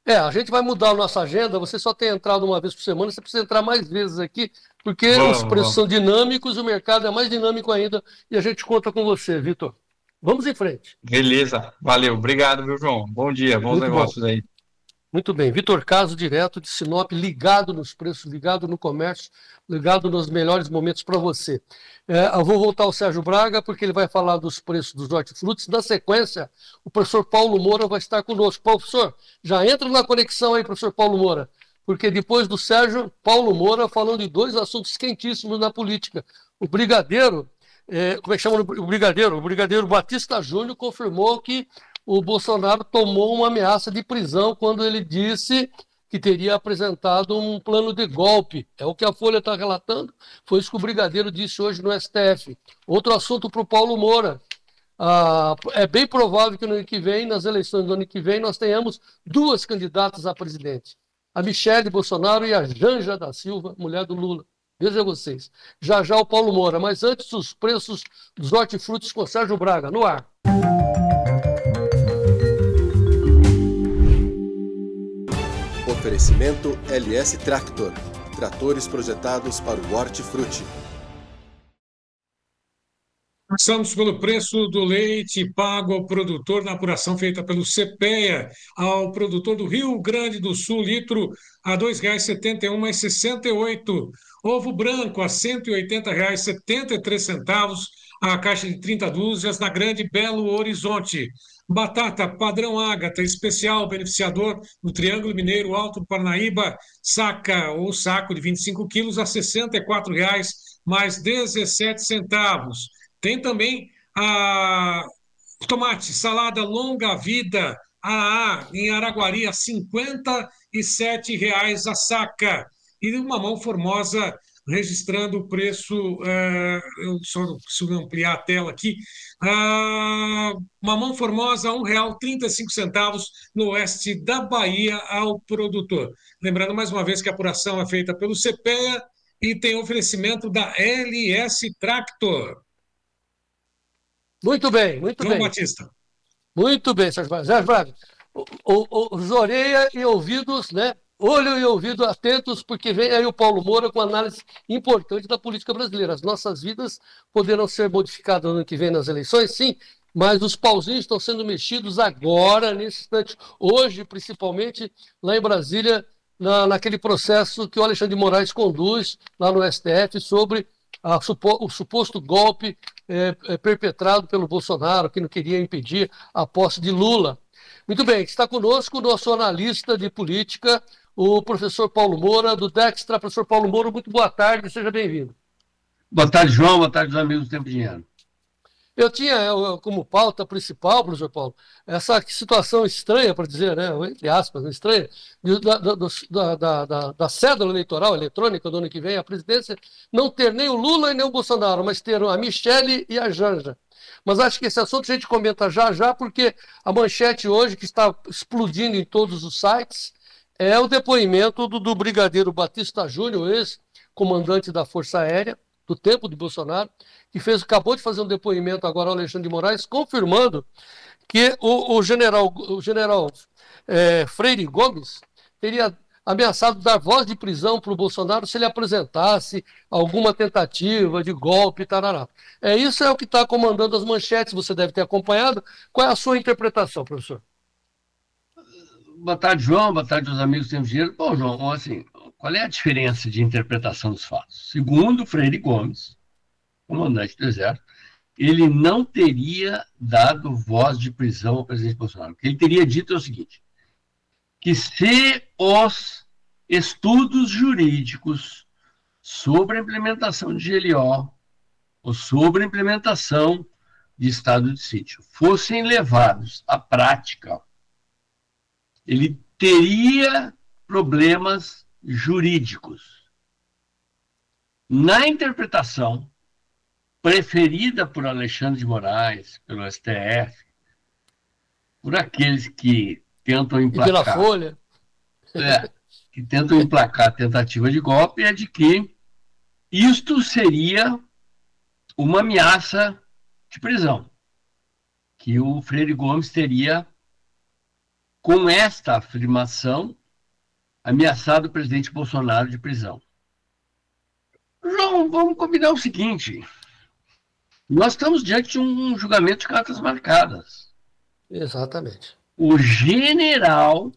A gente vai mudar a nossa agenda, você só tem entrado uma vez por semana, você precisa entrar mais vezes aqui, porque os preços são dinâmicos, o mercado é mais dinâmico ainda e a gente conta com você, Vitor. Vamos em frente. Beleza, valeu. Obrigado, viu, João? Bom dia, bons negócios aí. Muito bem. Vitor Caso, direto de Sinop, ligado nos preços, ligado no comércio, ligado nos melhores momentos para você. Eu vou voltar ao Sérgio Braga, porque ele vai falar dos preços dos hortifrutis. Na sequência, o professor Paulo Moura vai estar conosco. Professor, já entra na conexão aí, professor Paulo Moura, porque depois do Sérgio, Paulo Moura falando de dois assuntos quentíssimos na política. O brigadeiro, como é que chama o brigadeiro? O brigadeiro Batista Júnior confirmou que o Bolsonaro tomou uma ameaça de prisão quando ele disse que teria apresentado um plano de golpe. É o que a Folha está relatando, foi isso que o brigadeiro disse hoje no STF. Outro assunto para o Paulo Moura. É bem provável que no ano que vem, nas eleições do ano que vem, nós tenhamos duas candidatas a presidente. A Michele Bolsonaro e a Janja da Silva, mulher do Lula. Veja vocês. Já já o Paulo Moura. Mas antes, os preços dos hortifrutis com Sérgio Braga. No ar. Oferecimento LS Tractor. Tratores projetados para o hortifruti. Começamos pelo preço do leite pago ao produtor na apuração feita pelo CPEA ao produtor do Rio Grande do Sul, litro a R$ 2,71,68. Ovo branco a R$ 180,73, a caixa de 30 dúzias na Grande Belo Horizonte. Batata padrão Ágata, especial beneficiador do Triângulo Mineiro Alto do Parnaíba, saca ou saco de 25 quilos a R$ 64,00 mais 17 centavos. Tem também a tomate, salada longa vida, AA, em Araguari, a R$ 57,00 a saca. E o mamão Formosa registrando o preço, eu só preciso ampliar a tela aqui, mamão Formosa, R$ 1,35 no oeste da Bahia ao produtor. Lembrando mais uma vez que a apuração é feita pelo CPEA e tem oferecimento da LS Tractor. Muito bem, muito João bem. Batista. Muito bem, Sérgio Braga. Sérgio Braga, os orelha e ouvidos, né? Olho e ouvido atentos, porque vem aí o Paulo Moura com análise importante da política brasileira. As nossas vidas poderão ser modificadas no ano que vem nas eleições, sim, mas os pauzinhos estão sendo mexidos agora, nesse instante, hoje, principalmente, lá em Brasília, naquele processo que o Alexandre de Moraes conduz lá no STF sobre o suposto golpe perpetrado pelo Bolsonaro, que não queria impedir a posse de Lula. Muito bem, está conosco o nosso analista de política, o professor Paulo Moura, do Dextra. Professor Paulo Moura, muito boa tarde, seja bem-vindo. Boa tarde, João, boa tarde, os amigos do Tempo e Dinheiro. Eu tinha como pauta principal, professor Paulo, essa situação estranha, para dizer, né, entre aspas, estranha, da cédula eleitoral eletrônica do ano que vem, a presidência, não ter nem o Lula e nem o Bolsonaro, mas ter a Michele e a Janja. Mas acho que esse assunto a gente comenta já, porque a manchete hoje, que está explodindo em todos os sites, é o depoimento do Brigadeiro Batista Júnior, ex-comandante da Força Aérea, do tempo de Bolsonaro, que acabou de fazer um depoimento agora ao Alexandre de Moraes, confirmando que o general Freire Gomes teria ameaçado dar voz de prisão para o Bolsonaro se ele apresentasse alguma tentativa de golpe, tarará. Isso é o que está comandando as manchetes, você deve ter acompanhado. Qual é a sua interpretação, professor? Boa tarde, João, boa tarde aos amigos do Tempo e Dinheiro. Bom, João, assim, qual é a diferença de interpretação dos fatos? Segundo Freire Gomes, comandante do Exército, ele não teria dado voz de prisão ao presidente Bolsonaro. O que ele teria dito é o seguinte, que se os estudos jurídicos sobre a implementação de GLO ou sobre a implementação de estado de sítio fossem levados à prática, ele teria problemas jurídicos. Na interpretação preferida por Alexandre de Moraes, pelo STF, por aqueles que tentam emplacar... E pela Folha. Que tentam emplacar a tentativa de golpe, é de que isto seria uma ameaça de prisão. Que o Freire Gomes teria, com esta afirmação, ameaçado o presidente Bolsonaro de prisão. João, vamos combinar o seguinte. Nós estamos diante de um julgamento de cartas marcadas. Exatamente. O general,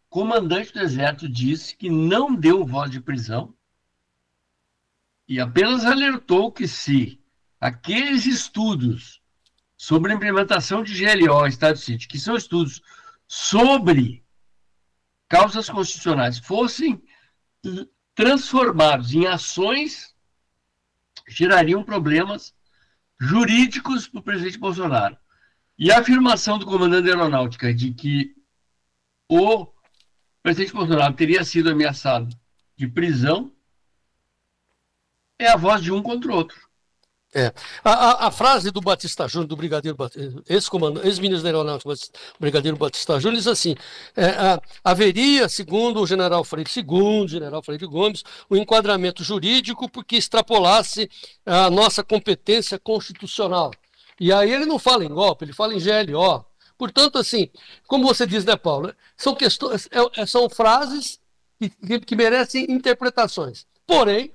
comandante do Exército, disse que não deu voz de prisão e apenas alertou que se aqueles estudos sobre a implementação de GLO, Estado de Sítio, que são estudos sobre causas constitucionais, fossem transformados em ações, gerariam problemas jurídicos para o presidente Bolsonaro. E a afirmação do comandante da Aeronáutica de que o presidente Bolsonaro teria sido ameaçado de prisão é a voz de um contra o outro. A frase do Batista Júnior, do Brigadeiro ex-ministro da Aeronáutica, Brigadeiro Batista Júnior, diz assim, haveria, segundo o general Freire Gomes, um enquadramento jurídico porque extrapolasse a nossa competência constitucional. E aí ele não fala em golpe, ele fala em GLO. Portanto, assim, como você diz, né, Paulo, são frases que merecem interpretações. Porém,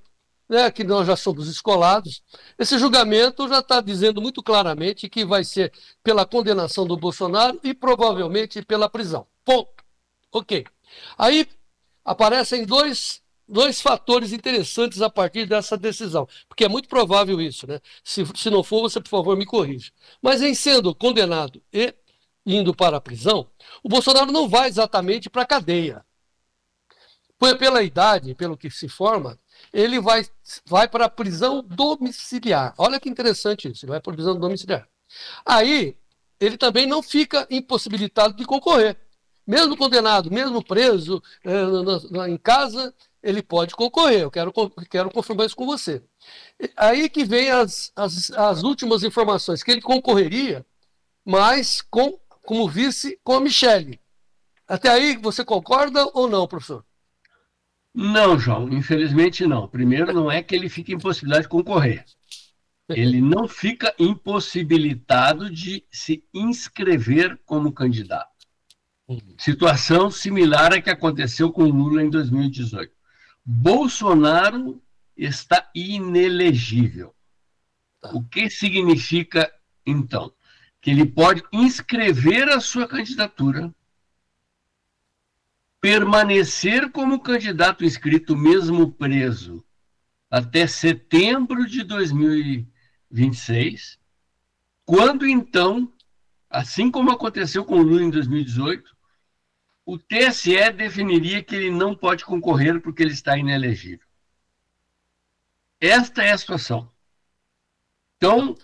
né, que nós já somos escolados, esse julgamento já está dizendo muito claramente que vai ser pela condenação do Bolsonaro e provavelmente pela prisão. Ponto. Ok. Aí aparecem dois fatores interessantes a partir dessa decisão, porque é muito provável isso, né? Se não for, você, por favor, me corrija. Mas em sendo condenado e indo para a prisão, o Bolsonaro não vai exatamente para a cadeia. Pela idade, pelo que se forma, ele vai para a prisão domiciliar. Olha que interessante isso, ele vai para a prisão domiciliar. Aí, ele também não fica impossibilitado de concorrer. Mesmo condenado, mesmo preso em casa, ele pode concorrer. Eu quero confirmar isso com você. Aí que vem as últimas informações, que ele concorreria, mas como vice com a Michelle. Até aí, você concorda ou não, professor? Não, João, infelizmente não. Primeiro, não é que ele fique impossibilitado de concorrer. Ele não fica impossibilitado de se inscrever como candidato. Situação similar à que aconteceu com Lula em 2018. Bolsonaro está inelegível. O que significa, então? Que ele pode inscrever a sua candidatura, permanecer como candidato inscrito, mesmo preso, até setembro de 2026, quando então, assim como aconteceu com o Lula em 2018, o TSE definiria que ele não pode concorrer porque ele está inelegível. Esta é a situação. Então,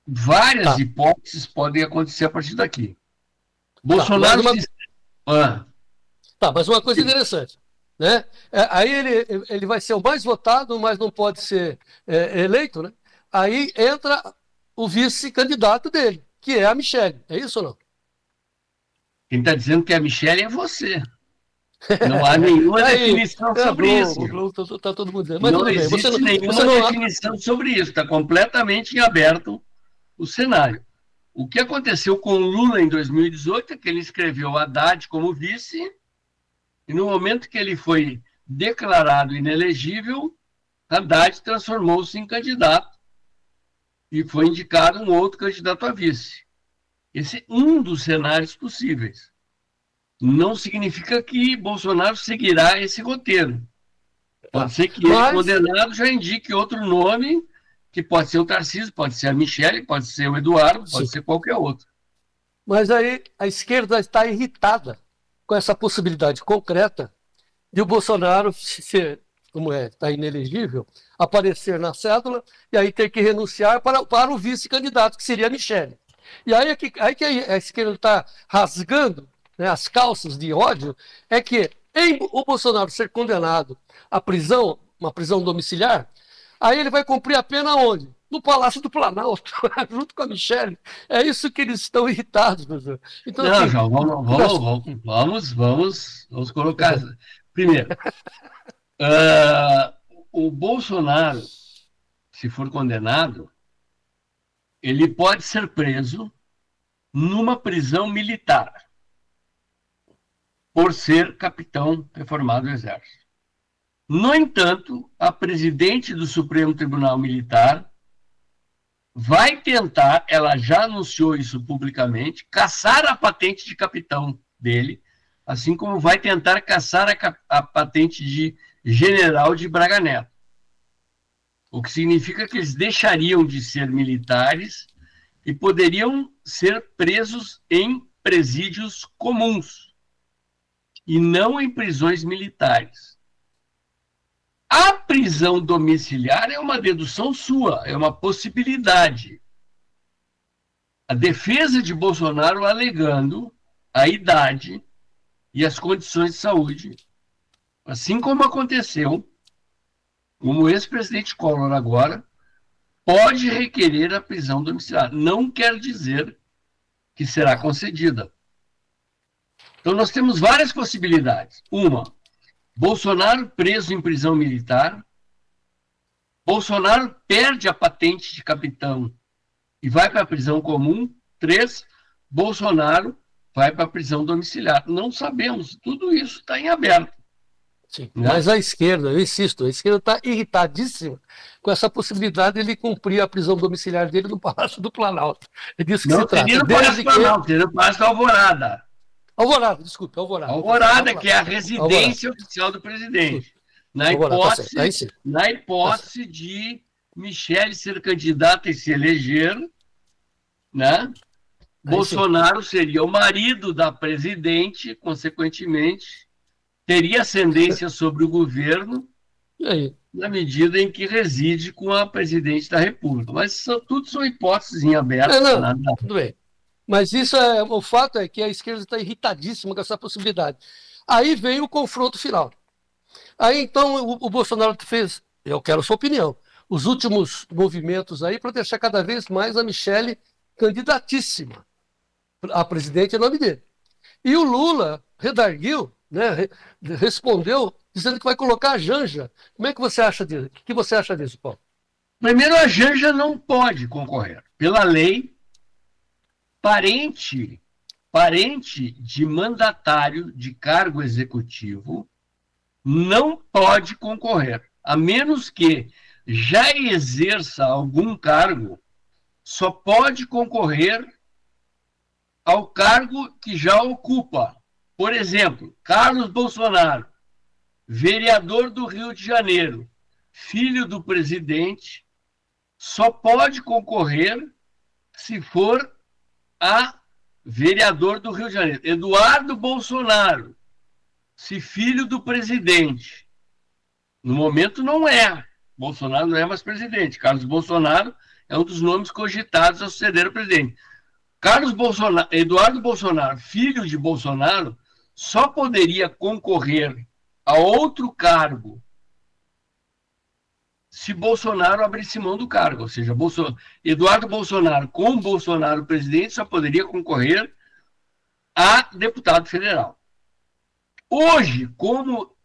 várias hipóteses podem acontecer a partir daqui. Bolsonaro... mas uma coisa interessante, né? Aí ele vai ser o mais votado, mas não pode ser eleito, né? Aí entra o vice-candidato dele, que é a Michelle. É isso ou não? Quem está dizendo que a Michelle é você. Não há nenhuma definição sobre isso. Tá todo mundo dizendo. Mas não existe nenhuma definição sobre isso. Está completamente em aberto o cenário. O que aconteceu com o Lula em 2018 é que ele escreveu Haddad como vice, e no momento que ele foi declarado inelegível, Haddad transformou-se em candidato e foi indicado um outro candidato a vice. Esse é um dos cenários possíveis. Não significa que Bolsonaro seguirá esse roteiro. Pode ser que ele, condenado, já indique outro nome, que pode ser o Tarcísio, pode ser a Michelle, pode ser o Eduardo, pode ser qualquer outro. Mas aí a esquerda está irritada com essa possibilidade concreta de o Bolsonaro ser, como está inelegível, aparecer na cédula e aí ter que renunciar para o vice-candidato, que seria a Michelle. E aí que a esquerda está rasgando, né, as calças de ódio, é que em o Bolsonaro ser condenado à prisão, uma prisão domiciliar, aí ele vai cumprir a pena onde? No Palácio do Planalto, junto com a Michelle. É isso que eles estão irritados, professor. Então, não, assim, João, vamos colocar. Primeiro, o Bolsonaro, se for condenado, ele pode ser preso numa prisão militar, por ser capitão reformado do Exército. No entanto, a presidente do Supremo Tribunal Militar vai tentar, ela já anunciou isso publicamente, caçar a patente de capitão dele, assim como vai tentar caçar a patente de general de Braga Neto. O que significa que eles deixariam de ser militares e poderiam ser presos em presídios comuns e não em prisões militares. A prisão domiciliar é uma dedução sua, é uma possibilidade. A defesa de Bolsonaro alegando a idade e as condições de saúde, assim como aconteceu, como o ex-presidente Collor agora, pode requerer a prisão domiciliar. Não quer dizer que será concedida. Então nós temos várias possibilidades. Uma, Bolsonaro preso em prisão militar, Bolsonaro perde a patente de capitão e vai para a prisão comum. 3, Bolsonaro vai para a prisão domiciliar. Não sabemos, tudo isso está em aberto. Sim, né? Mas a esquerda, eu insisto, a esquerda está irritadíssima com essa possibilidade de ele cumprir a prisão domiciliar dele no Palácio do Planalto. É disso que se trata. Não, Palácio do Planalto, seria no Palácio da Alvorada. Alvorada, desculpe, Alvorada. Alvorada, que é a residência oficial do presidente. Na hipótese de Michele ser candidata e se eleger, né? Bolsonaro seria o marido da presidente, consequentemente, teria ascendência sobre o governo, na medida em que reside com a presidente da República. Mas tudo são hipóteses em aberto. Tudo bem. Mas o fato é que a esquerda está irritadíssima com essa possibilidade. Aí vem o confronto final. Aí então o Bolsonaro fez, eu quero sua opinião, os últimos movimentos aí para deixar cada vez mais a Michele candidatíssima a presidente em nome dele. E o Lula redarguiu, né, respondeu dizendo que vai colocar a Janja. Como é que você acha disso? O que você acha disso, Paulo? Primeiro, a Janja não pode concorrer. Pela lei, parente de mandatário de cargo executivo não pode concorrer, a menos que já exerça algum cargo, só pode concorrer ao cargo que já ocupa. Por exemplo, Carlos Bolsonaro, vereador do Rio de Janeiro, filho do presidente, só pode concorrer se for a vereador do Rio de Janeiro. Eduardo Bolsonaro, se filho do presidente, no momento não é. Bolsonaro não é mais presidente. Carlos Bolsonaro é um dos nomes cogitados a suceder o presidente. Eduardo Bolsonaro, filho de Bolsonaro, só poderia concorrer a outro cargo se Bolsonaro abrisse mão do cargo. Ou seja, Eduardo Bolsonaro, com Bolsonaro presidente, só poderia concorrer a deputado federal. Hoje, como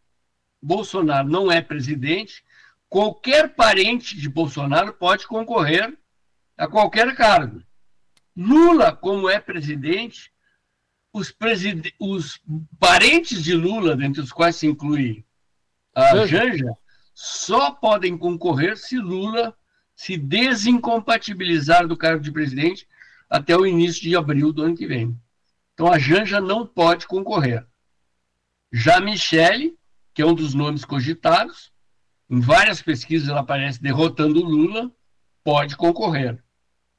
Bolsonaro não é presidente, qualquer parente de Bolsonaro pode concorrer a qualquer cargo. Lula, como é presidente, os parentes de Lula, dentre os quais se inclui a Janja, só podem concorrer se Lula se desincompatibilizar do cargo de presidente até o início de abril do ano que vem. Então a Janja não pode concorrer. Já Michele, que é um dos nomes cogitados, em várias pesquisas ela aparece derrotando o Lula, pode concorrer.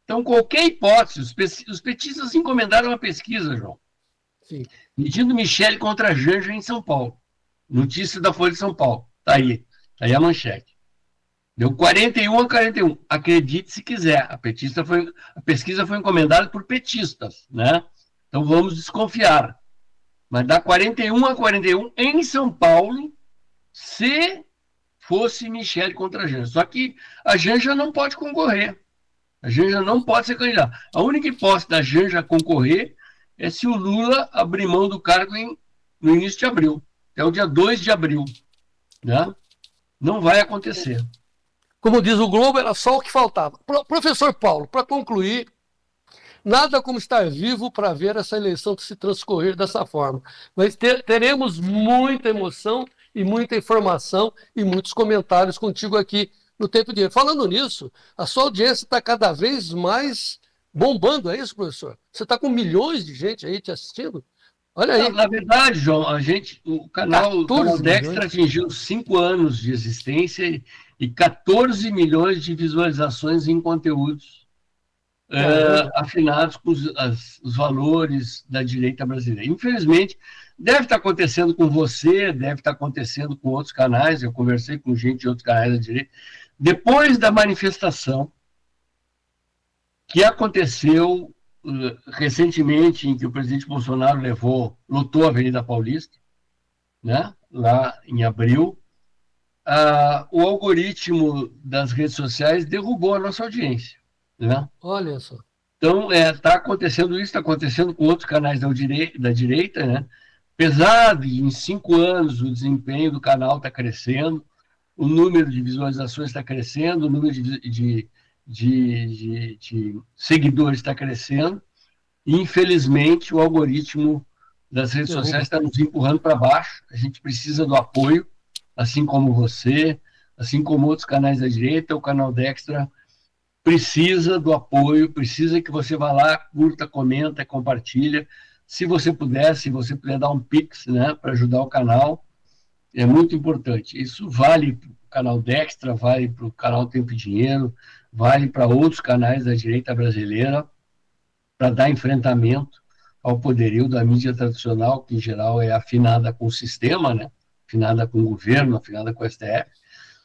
Então, qualquer hipótese, os petistas encomendaram uma pesquisa, João, medindo Michele contra a Janja em São Paulo. Notícia da Folha de São Paulo. Está aí a manchete. Deu 41-41. Acredite se quiser. A pesquisa foi encomendada por petistas, né? Então vamos desconfiar. Mas dá 41-41 em São Paulo, se fosse Michele contra a Janja. Só que a Janja não pode concorrer. A Janja não pode ser candidata. A única hipótese da Janja concorrer é se o Lula abrir mão do cargo no início de abril. Até o dia 2 de abril. Né? Não vai acontecer. Como diz o Globo, era só o que faltava. Professor Paulo, para concluir, nada como estar vivo para ver essa eleição se transcorrer dessa forma. Mas teremos muita emoção e muita informação e muitos comentários contigo aqui no Tempo de Dinheiro. Falando nisso, a sua audiência está cada vez mais bombando, é isso, professor? Você está com milhões de gente aí te assistindo? Olha aí. Na verdade, João, o canal Dextra atingiu 5 anos de existência e 14 milhões de visualizações em conteúdos afinados com os valores da direita brasileira. Infelizmente, deve estar acontecendo com você, deve estar acontecendo com outros canais. Eu conversei com gente de outros canais da direita. Depois da manifestação que aconteceu recentemente, em que o presidente Bolsonaro lotou a Avenida Paulista, né, lá em abril, o algoritmo das redes sociais derrubou a nossa audiência. Né? Olha só. Então, está acontecendo isso, está acontecendo com outros canais da direita, né? Apesar de, em 5 anos, o desempenho do canal está crescendo, o número de visualizações está crescendo, o número de seguidores está crescendo, e, infelizmente, o algoritmo das redes sociais está nos empurrando para baixo. A gente precisa do apoio assim como você, assim como outros canais da direita, o canal Dextra precisa do apoio, precisa que você vá lá, curta, comenta, compartilha. Se você puder dar um Pix, né, para ajudar o canal, é muito importante. Isso vale para o canal Dextra, vale para o canal Tempo e Dinheiro, vale para outros canais da direita brasileira, para dar enfrentamento ao poderio da mídia tradicional, que em geral é afinada com o sistema, né? Afinada com o governo, afinada com o STF,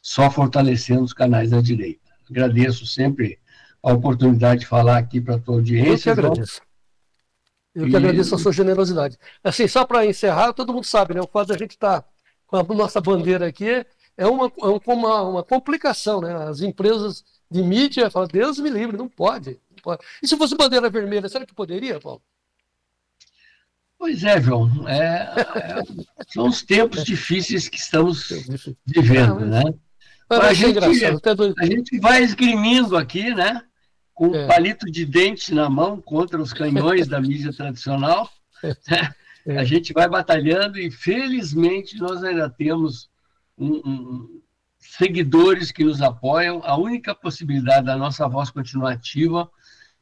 só fortalecendo os canais da direita. Agradeço sempre a oportunidade de falar aqui para a tua audiência. Eu que agradeço. Eu que agradeço a sua generosidade. Assim, só para encerrar, todo mundo sabe, né? O fato de a gente estar com a nossa bandeira aqui é uma complicação, né? As empresas de mídia falam, Deus me livre, não pode. E se fosse bandeira vermelha, será que poderia, Paulo? Pois é, João. São os tempos difíceis que estamos vivendo, né? A gente vai esgrimindo aqui, né? Com um palito de dente na mão contra os canhões da mídia tradicional. A gente vai batalhando e, felizmente, nós ainda temos seguidores que nos apoiam. A única possibilidade da nossa voz continuar ativa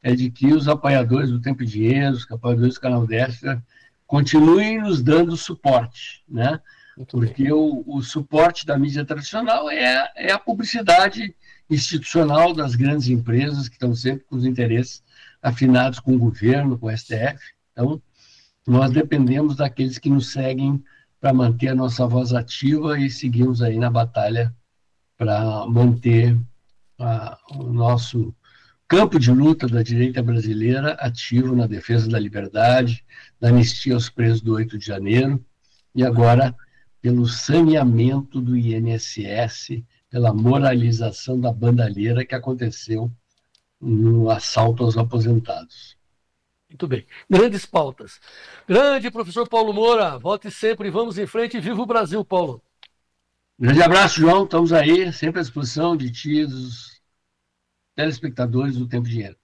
é de que os apoiadores do Tempo e Dinheiro, os apoiadores do canal Dextra, continuem nos dando suporte, né? Porque o suporte da mídia tradicional é a publicidade institucional das grandes empresas que estão sempre com os interesses afinados com o governo, com o STF. Então, nós dependemos daqueles que nos seguem para manter a nossa voz ativa e seguimos aí na batalha para manter o nosso campo de luta da direita brasileira ativo na defesa da liberdade, da anistia aos presos do 8 de janeiro e agora pelo saneamento do INSS, pela moralização da bandalheira que aconteceu no assalto aos aposentados. Muito bem. Grandes pautas. Grande professor Paulo Moura, volte sempre, vamos em frente e viva o Brasil, Paulo. Grande abraço, João. Estamos aí, sempre à disposição de ti e dos telespectadores do Tempo e Dinheiro.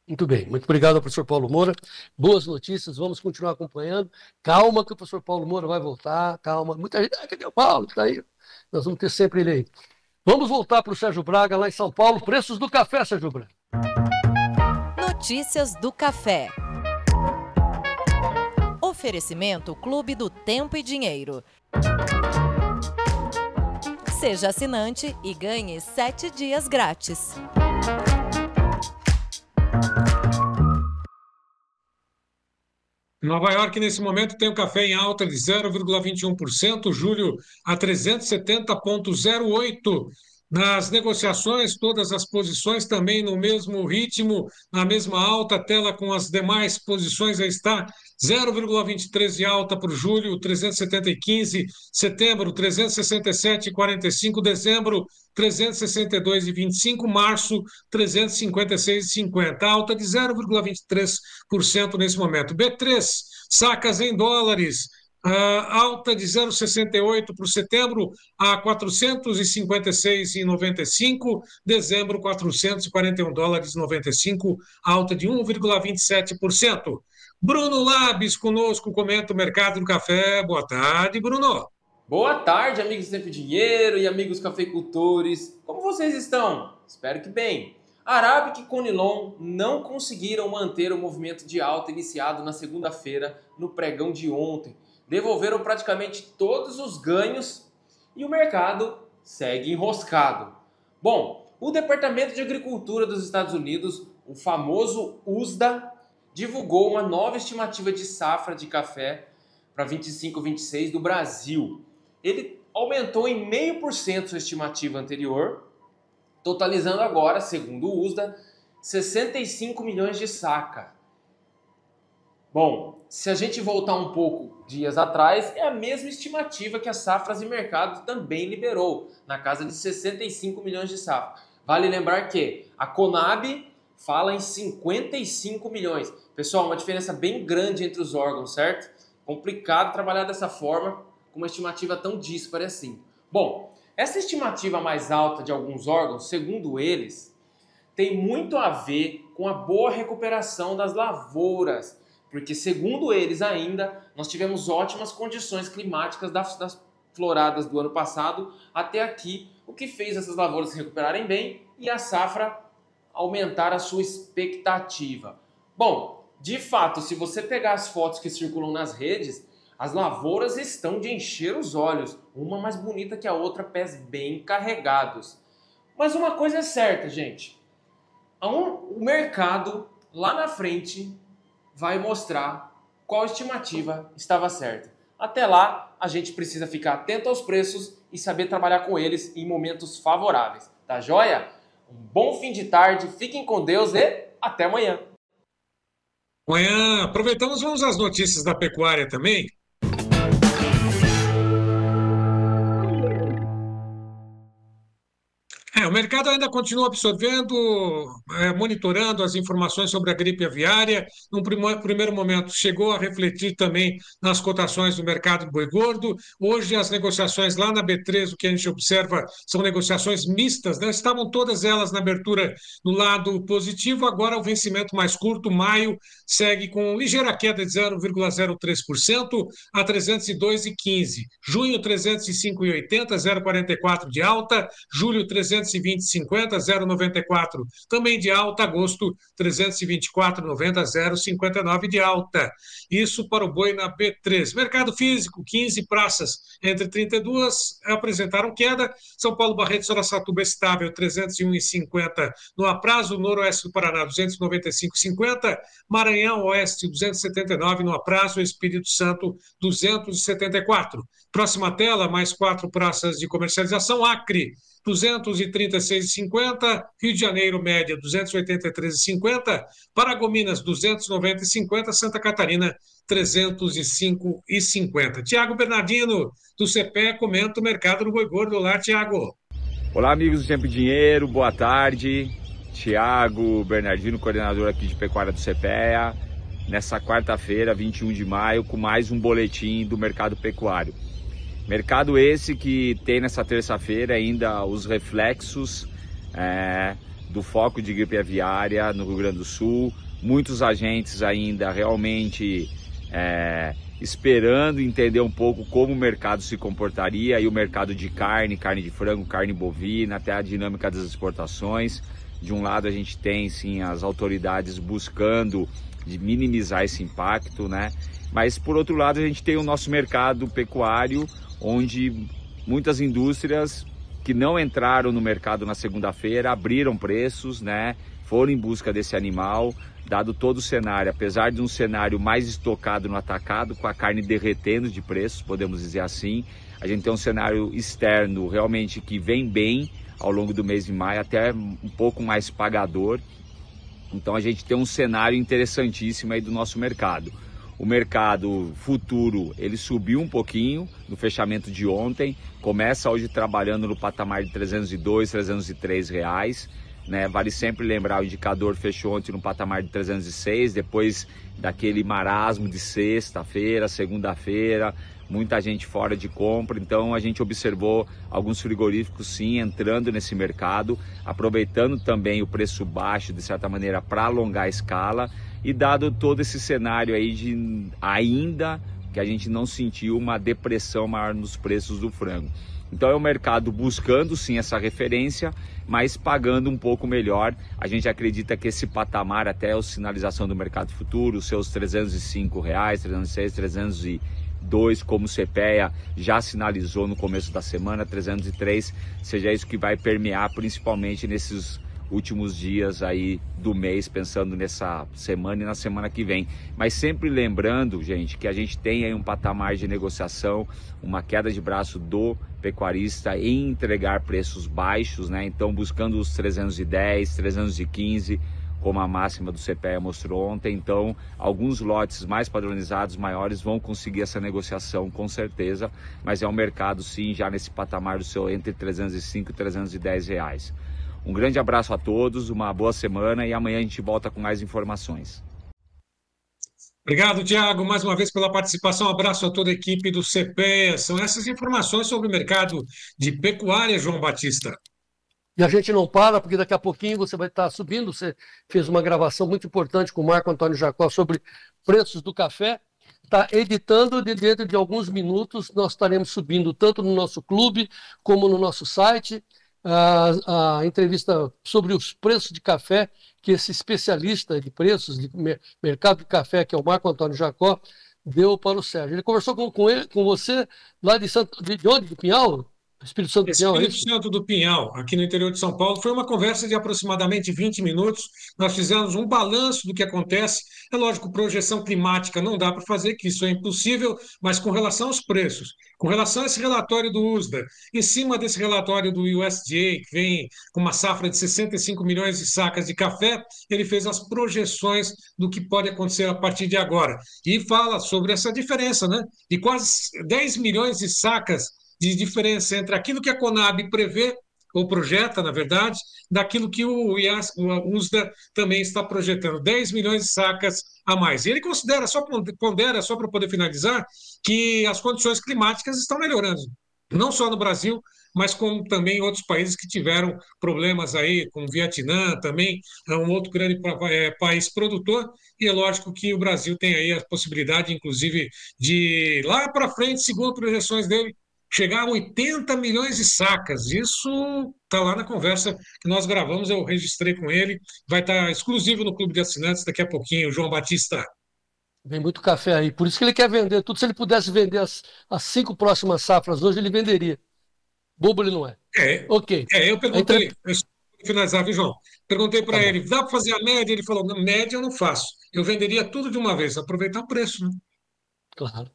Muito bem, muito obrigado ao professor Paulo Moura. Boas notícias, vamos continuar acompanhando. Calma que o professor Paulo Moura vai voltar, calma. Muita gente, cadê o Paulo? Está aí. Nós vamos ter sempre ele aí. Vamos voltar para o Sérgio Braga, lá em São Paulo. Preços do café, Sérgio Braga. Notícias do café. Oferecimento Clube do Tempo e Dinheiro. Seja assinante e ganhe 7 dias grátis. Nova York, nesse momento, tem o café em alta de 0,21%, julho a 370,08%. Nas negociações, todas as posições também no mesmo ritmo, na mesma alta, tela com as demais posições, aí está 0,23 de alta para o julho, 370,15, setembro, 367,45, dezembro, 362,25, março, 356,50, alta de 0,23% nesse momento. B3, sacas em dólares, alta de 0,68 para o setembro a 456,95, dezembro $441,95, alta de 1,27%. Bruno Labis conosco, comenta o mercado do café. Boa tarde, Bruno. Boa tarde, amigos do Tempo e Dinheiro e amigos cafeicultores. Como vocês estão? Espero que bem. Arábica e Conilon não conseguiram manter o movimento de alta iniciado na segunda-feira no pregão de ontem. Devolveram praticamente todos os ganhos e o mercado segue enroscado. Bom, o Departamento de Agricultura dos Estados Unidos, o famoso USDA, divulgou uma nova estimativa de safra de café para 25-26 do Brasil. Ele aumentou em 0,5% sua estimativa anterior, totalizando agora, segundo o USDA, 65 milhões de saca. Bom, se a gente voltar um pouco dias atrás, é a mesma estimativa que a Safras e Mercado também liberou, na casa de 65 milhões de safra. Vale lembrar que a Conab fala em 55 milhões. Pessoal, uma diferença bem grande entre os órgãos, certo? Complicado trabalhar dessa forma, com uma estimativa tão díspara assim. Bom, essa estimativa mais alta de alguns órgãos, segundo eles, tem muito a ver com a boa recuperação das lavouras, porque, segundo eles ainda, nós tivemos ótimas condições climáticas das floradas do ano passado até aqui, o que fez essas lavouras se recuperarem bem e a safra aumentar a sua expectativa. Bom, de fato, se você pegar as fotos que circulam nas redes, as lavouras estão de encher os olhos, uma mais bonita que a outra, pés bem carregados. Mas uma coisa é certa, gente, o mercado lá na frente vai mostrar qual estimativa estava certa. Até lá, a gente precisa ficar atento aos preços e saber trabalhar com eles em momentos favoráveis. Tá joia? Um bom fim de tarde, fiquem com Deus e até amanhã. Amanhã, aproveitamos, vamos às notícias da pecuária também. O mercado ainda continua absorvendo, monitorando as informações sobre a gripe aviária. Num primeiro momento, chegou a refletir também nas cotações do mercado do boi gordo. Hoje, as negociações lá na B3, o que a gente observa são negociações mistas, né? Estavam todas elas na abertura no lado positivo. Agora, o vencimento mais curto, maio, segue com ligeira queda de 0,03% a 302,15. Junho, 305,80, 0,44 de alta. Julho, 320,50, 0,94 também de alta. Agosto, 324,90, 0,59 de alta. Isso para o boi na B3. Mercado físico, 15 praças entre 32 apresentaram queda. São Paulo, Barreto, Araçatuba estável, 301,50 no aprazo. Noroeste do Paraná, 295,50. Maranhão Oeste, 279 no aprazo. Espírito Santo, 274. Próxima tela, mais 4 praças de comercialização. Acre, 236,50, Rio de Janeiro, média, 283,50, Paragominas, 290,50, Santa Catarina, 305,50. Tiago Bernardino, do CPE, comenta o mercado do boi gordo. Olá, Tiago. Olá, amigos do Tempo e Dinheiro, boa tarde. Tiago Bernardino, coordenador aqui de pecuária do CPEA, nessa quarta-feira, 21 de maio, com mais um boletim do mercado pecuário. Mercado esse que tem nessa terça-feira ainda os reflexos do foco de gripe aviária no Rio Grande do Sul. Muitos agentes ainda realmente esperando entender um pouco como o mercado se comportaria, e o mercado de carne, carne de frango, carne bovina, até a dinâmica das exportações. De um lado a gente tem sim as autoridades buscando de minimizar esse impacto, né? Mas por outro lado a gente tem o nosso mercado pecuário, onde muitas indústrias que não entraram no mercado na segunda-feira abriram preços, né? Foram em busca desse animal, dado todo o cenário, apesar de um cenário mais estocado no atacado, com a carne derretendo de preços, podemos dizer assim. A gente tem um cenário externo realmente que vem bem ao longo do mês de maio, até um pouco mais pagador. Então a gente tem um cenário interessantíssimo aí do nosso mercado. O mercado futuro, ele subiu um pouquinho no fechamento de ontem, começa hoje trabalhando no patamar de R$ 302, R$ 303 reais, né? Vale sempre lembrar, o indicador fechou ontem no patamar de 306, depois daquele marasmo de sexta-feira, segunda-feira, muita gente fora de compra. Então a gente observou alguns frigoríficos sim entrando nesse mercado, aproveitando também o preço baixo de certa maneira para alongar a escala. E dado todo esse cenário aí de ainda que a gente não sentiu uma depressão maior nos preços do frango. Então é o mercado buscando sim essa referência, mas pagando um pouco melhor. A gente acredita que esse patamar, até a sinalização do mercado futuro, os seus R$ 305, 306, 302, como o CPEA já sinalizou no começo da semana, 303, seja isso que vai permear principalmente nesses últimos dias aí do mês, pensando nessa semana e na semana que vem. Mas sempre lembrando, gente, que a gente tem aí um patamar de negociação, uma queda de braço do pecuarista em entregar preços baixos, né? Então buscando os 310, 315, como a máxima do CPEA mostrou ontem. Então alguns lotes mais padronizados, maiores, vão conseguir essa negociação com certeza, mas é um mercado sim já nesse patamar do seu entre 305 e 310 reais. Um grande abraço a todos, uma boa semana e amanhã a gente volta com mais informações. Obrigado, Tiago, mais uma vez pela participação. Um abraço a toda a equipe do CPEA. São essas informações sobre o mercado de pecuária, João Batista. E a gente não para, porque daqui a pouquinho você vai estar subindo. Você fez uma gravação muito importante com o Marco Antônio Jacó sobre preços do café. está editando, dentro de alguns minutos nós estaremos subindo tanto no nosso clube como no nosso site a entrevista sobre os preços de café que esse especialista de preços de mercado de café, que é o Marco Antônio Jacó, deu para o Sérgio. Ele conversou com você lá de onde? De Pinhal? Espírito Santo do Pinhal, Espírito Santo do Pinhal, aqui no interior de São Paulo. Foi uma conversa de aproximadamente 20 minutos. Nós fizemos um balanço do que acontece. É lógico, projeção climática não dá para fazer, que isso é impossível, mas com relação aos preços, com relação a esse relatório do USDA, em cima desse relatório do USDA, que vem com uma safra de 65 milhões de sacas de café, ele fez as projeções do que pode acontecer a partir de agora. E fala sobre essa diferença, né? De quase 10 milhões de sacas de diferença entre aquilo que a Conab prevê, ou projeta, na verdade, daquilo que o USDA também está projetando, 10 milhões de sacas a mais. E ele considera, só para poder finalizar, que as condições climáticas estão melhorando, não só no Brasil, mas como também em outros países que tiveram problemas aí, como o Vietnã também, é um outro grande país produtor, e é lógico que o Brasil tem aí a possibilidade, inclusive, de lá para frente, segundo projeções dele, chegar a 80 milhões de sacas. Isso está lá na conversa que nós gravamos, eu registrei com ele, vai estar exclusivo no Clube de Assinantes daqui a pouquinho, João Batista. Vem muito café aí, por isso que ele quer vender tudo. Se ele pudesse vender as 5 próximas safras hoje, ele venderia. Bobo ele não é. Ok. Eu perguntei, eu finalizar, viu, João? Perguntei para ele, dá para fazer a média? Ele falou, média eu não faço. Eu venderia tudo de uma vez, aproveitar o preço, né? Claro.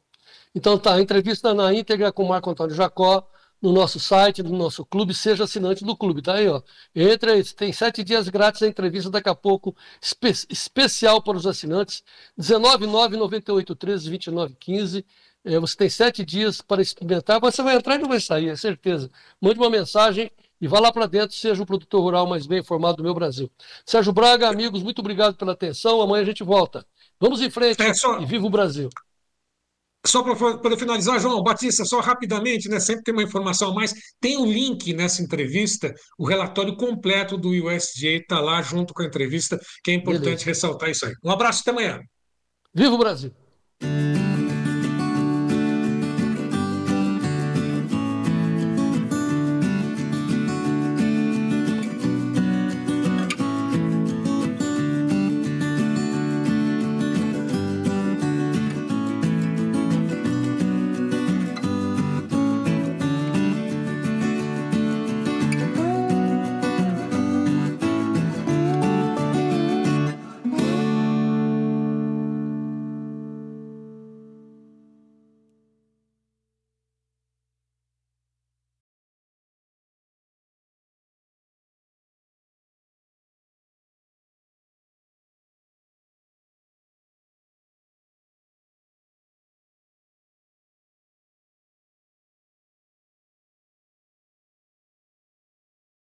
Então tá, entrevista na íntegra com o Marco Antônio Jacó, no nosso site, no nosso clube, seja assinante do clube, tá aí, ó. Entra aí, tem 7 dias grátis a entrevista, daqui a pouco, especial para os assinantes, 199832915. Você tem 7 dias para experimentar, você vai entrar e não vai sair, é certeza. Mande uma mensagem e vá lá para dentro, seja o produtor rural mais bem informado do meu Brasil. Sérgio Braga, amigos, muito obrigado pela atenção, amanhã a gente volta. Vamos em frente e viva o Brasil. Só para poder finalizar, João Batista, só rapidamente, né? Sempre tem uma informação a mais. Tem um link nessa entrevista, o relatório completo do USDA está lá junto com a entrevista, que é importante ressaltar isso aí. Um abraço, até amanhã. Viva o Brasil!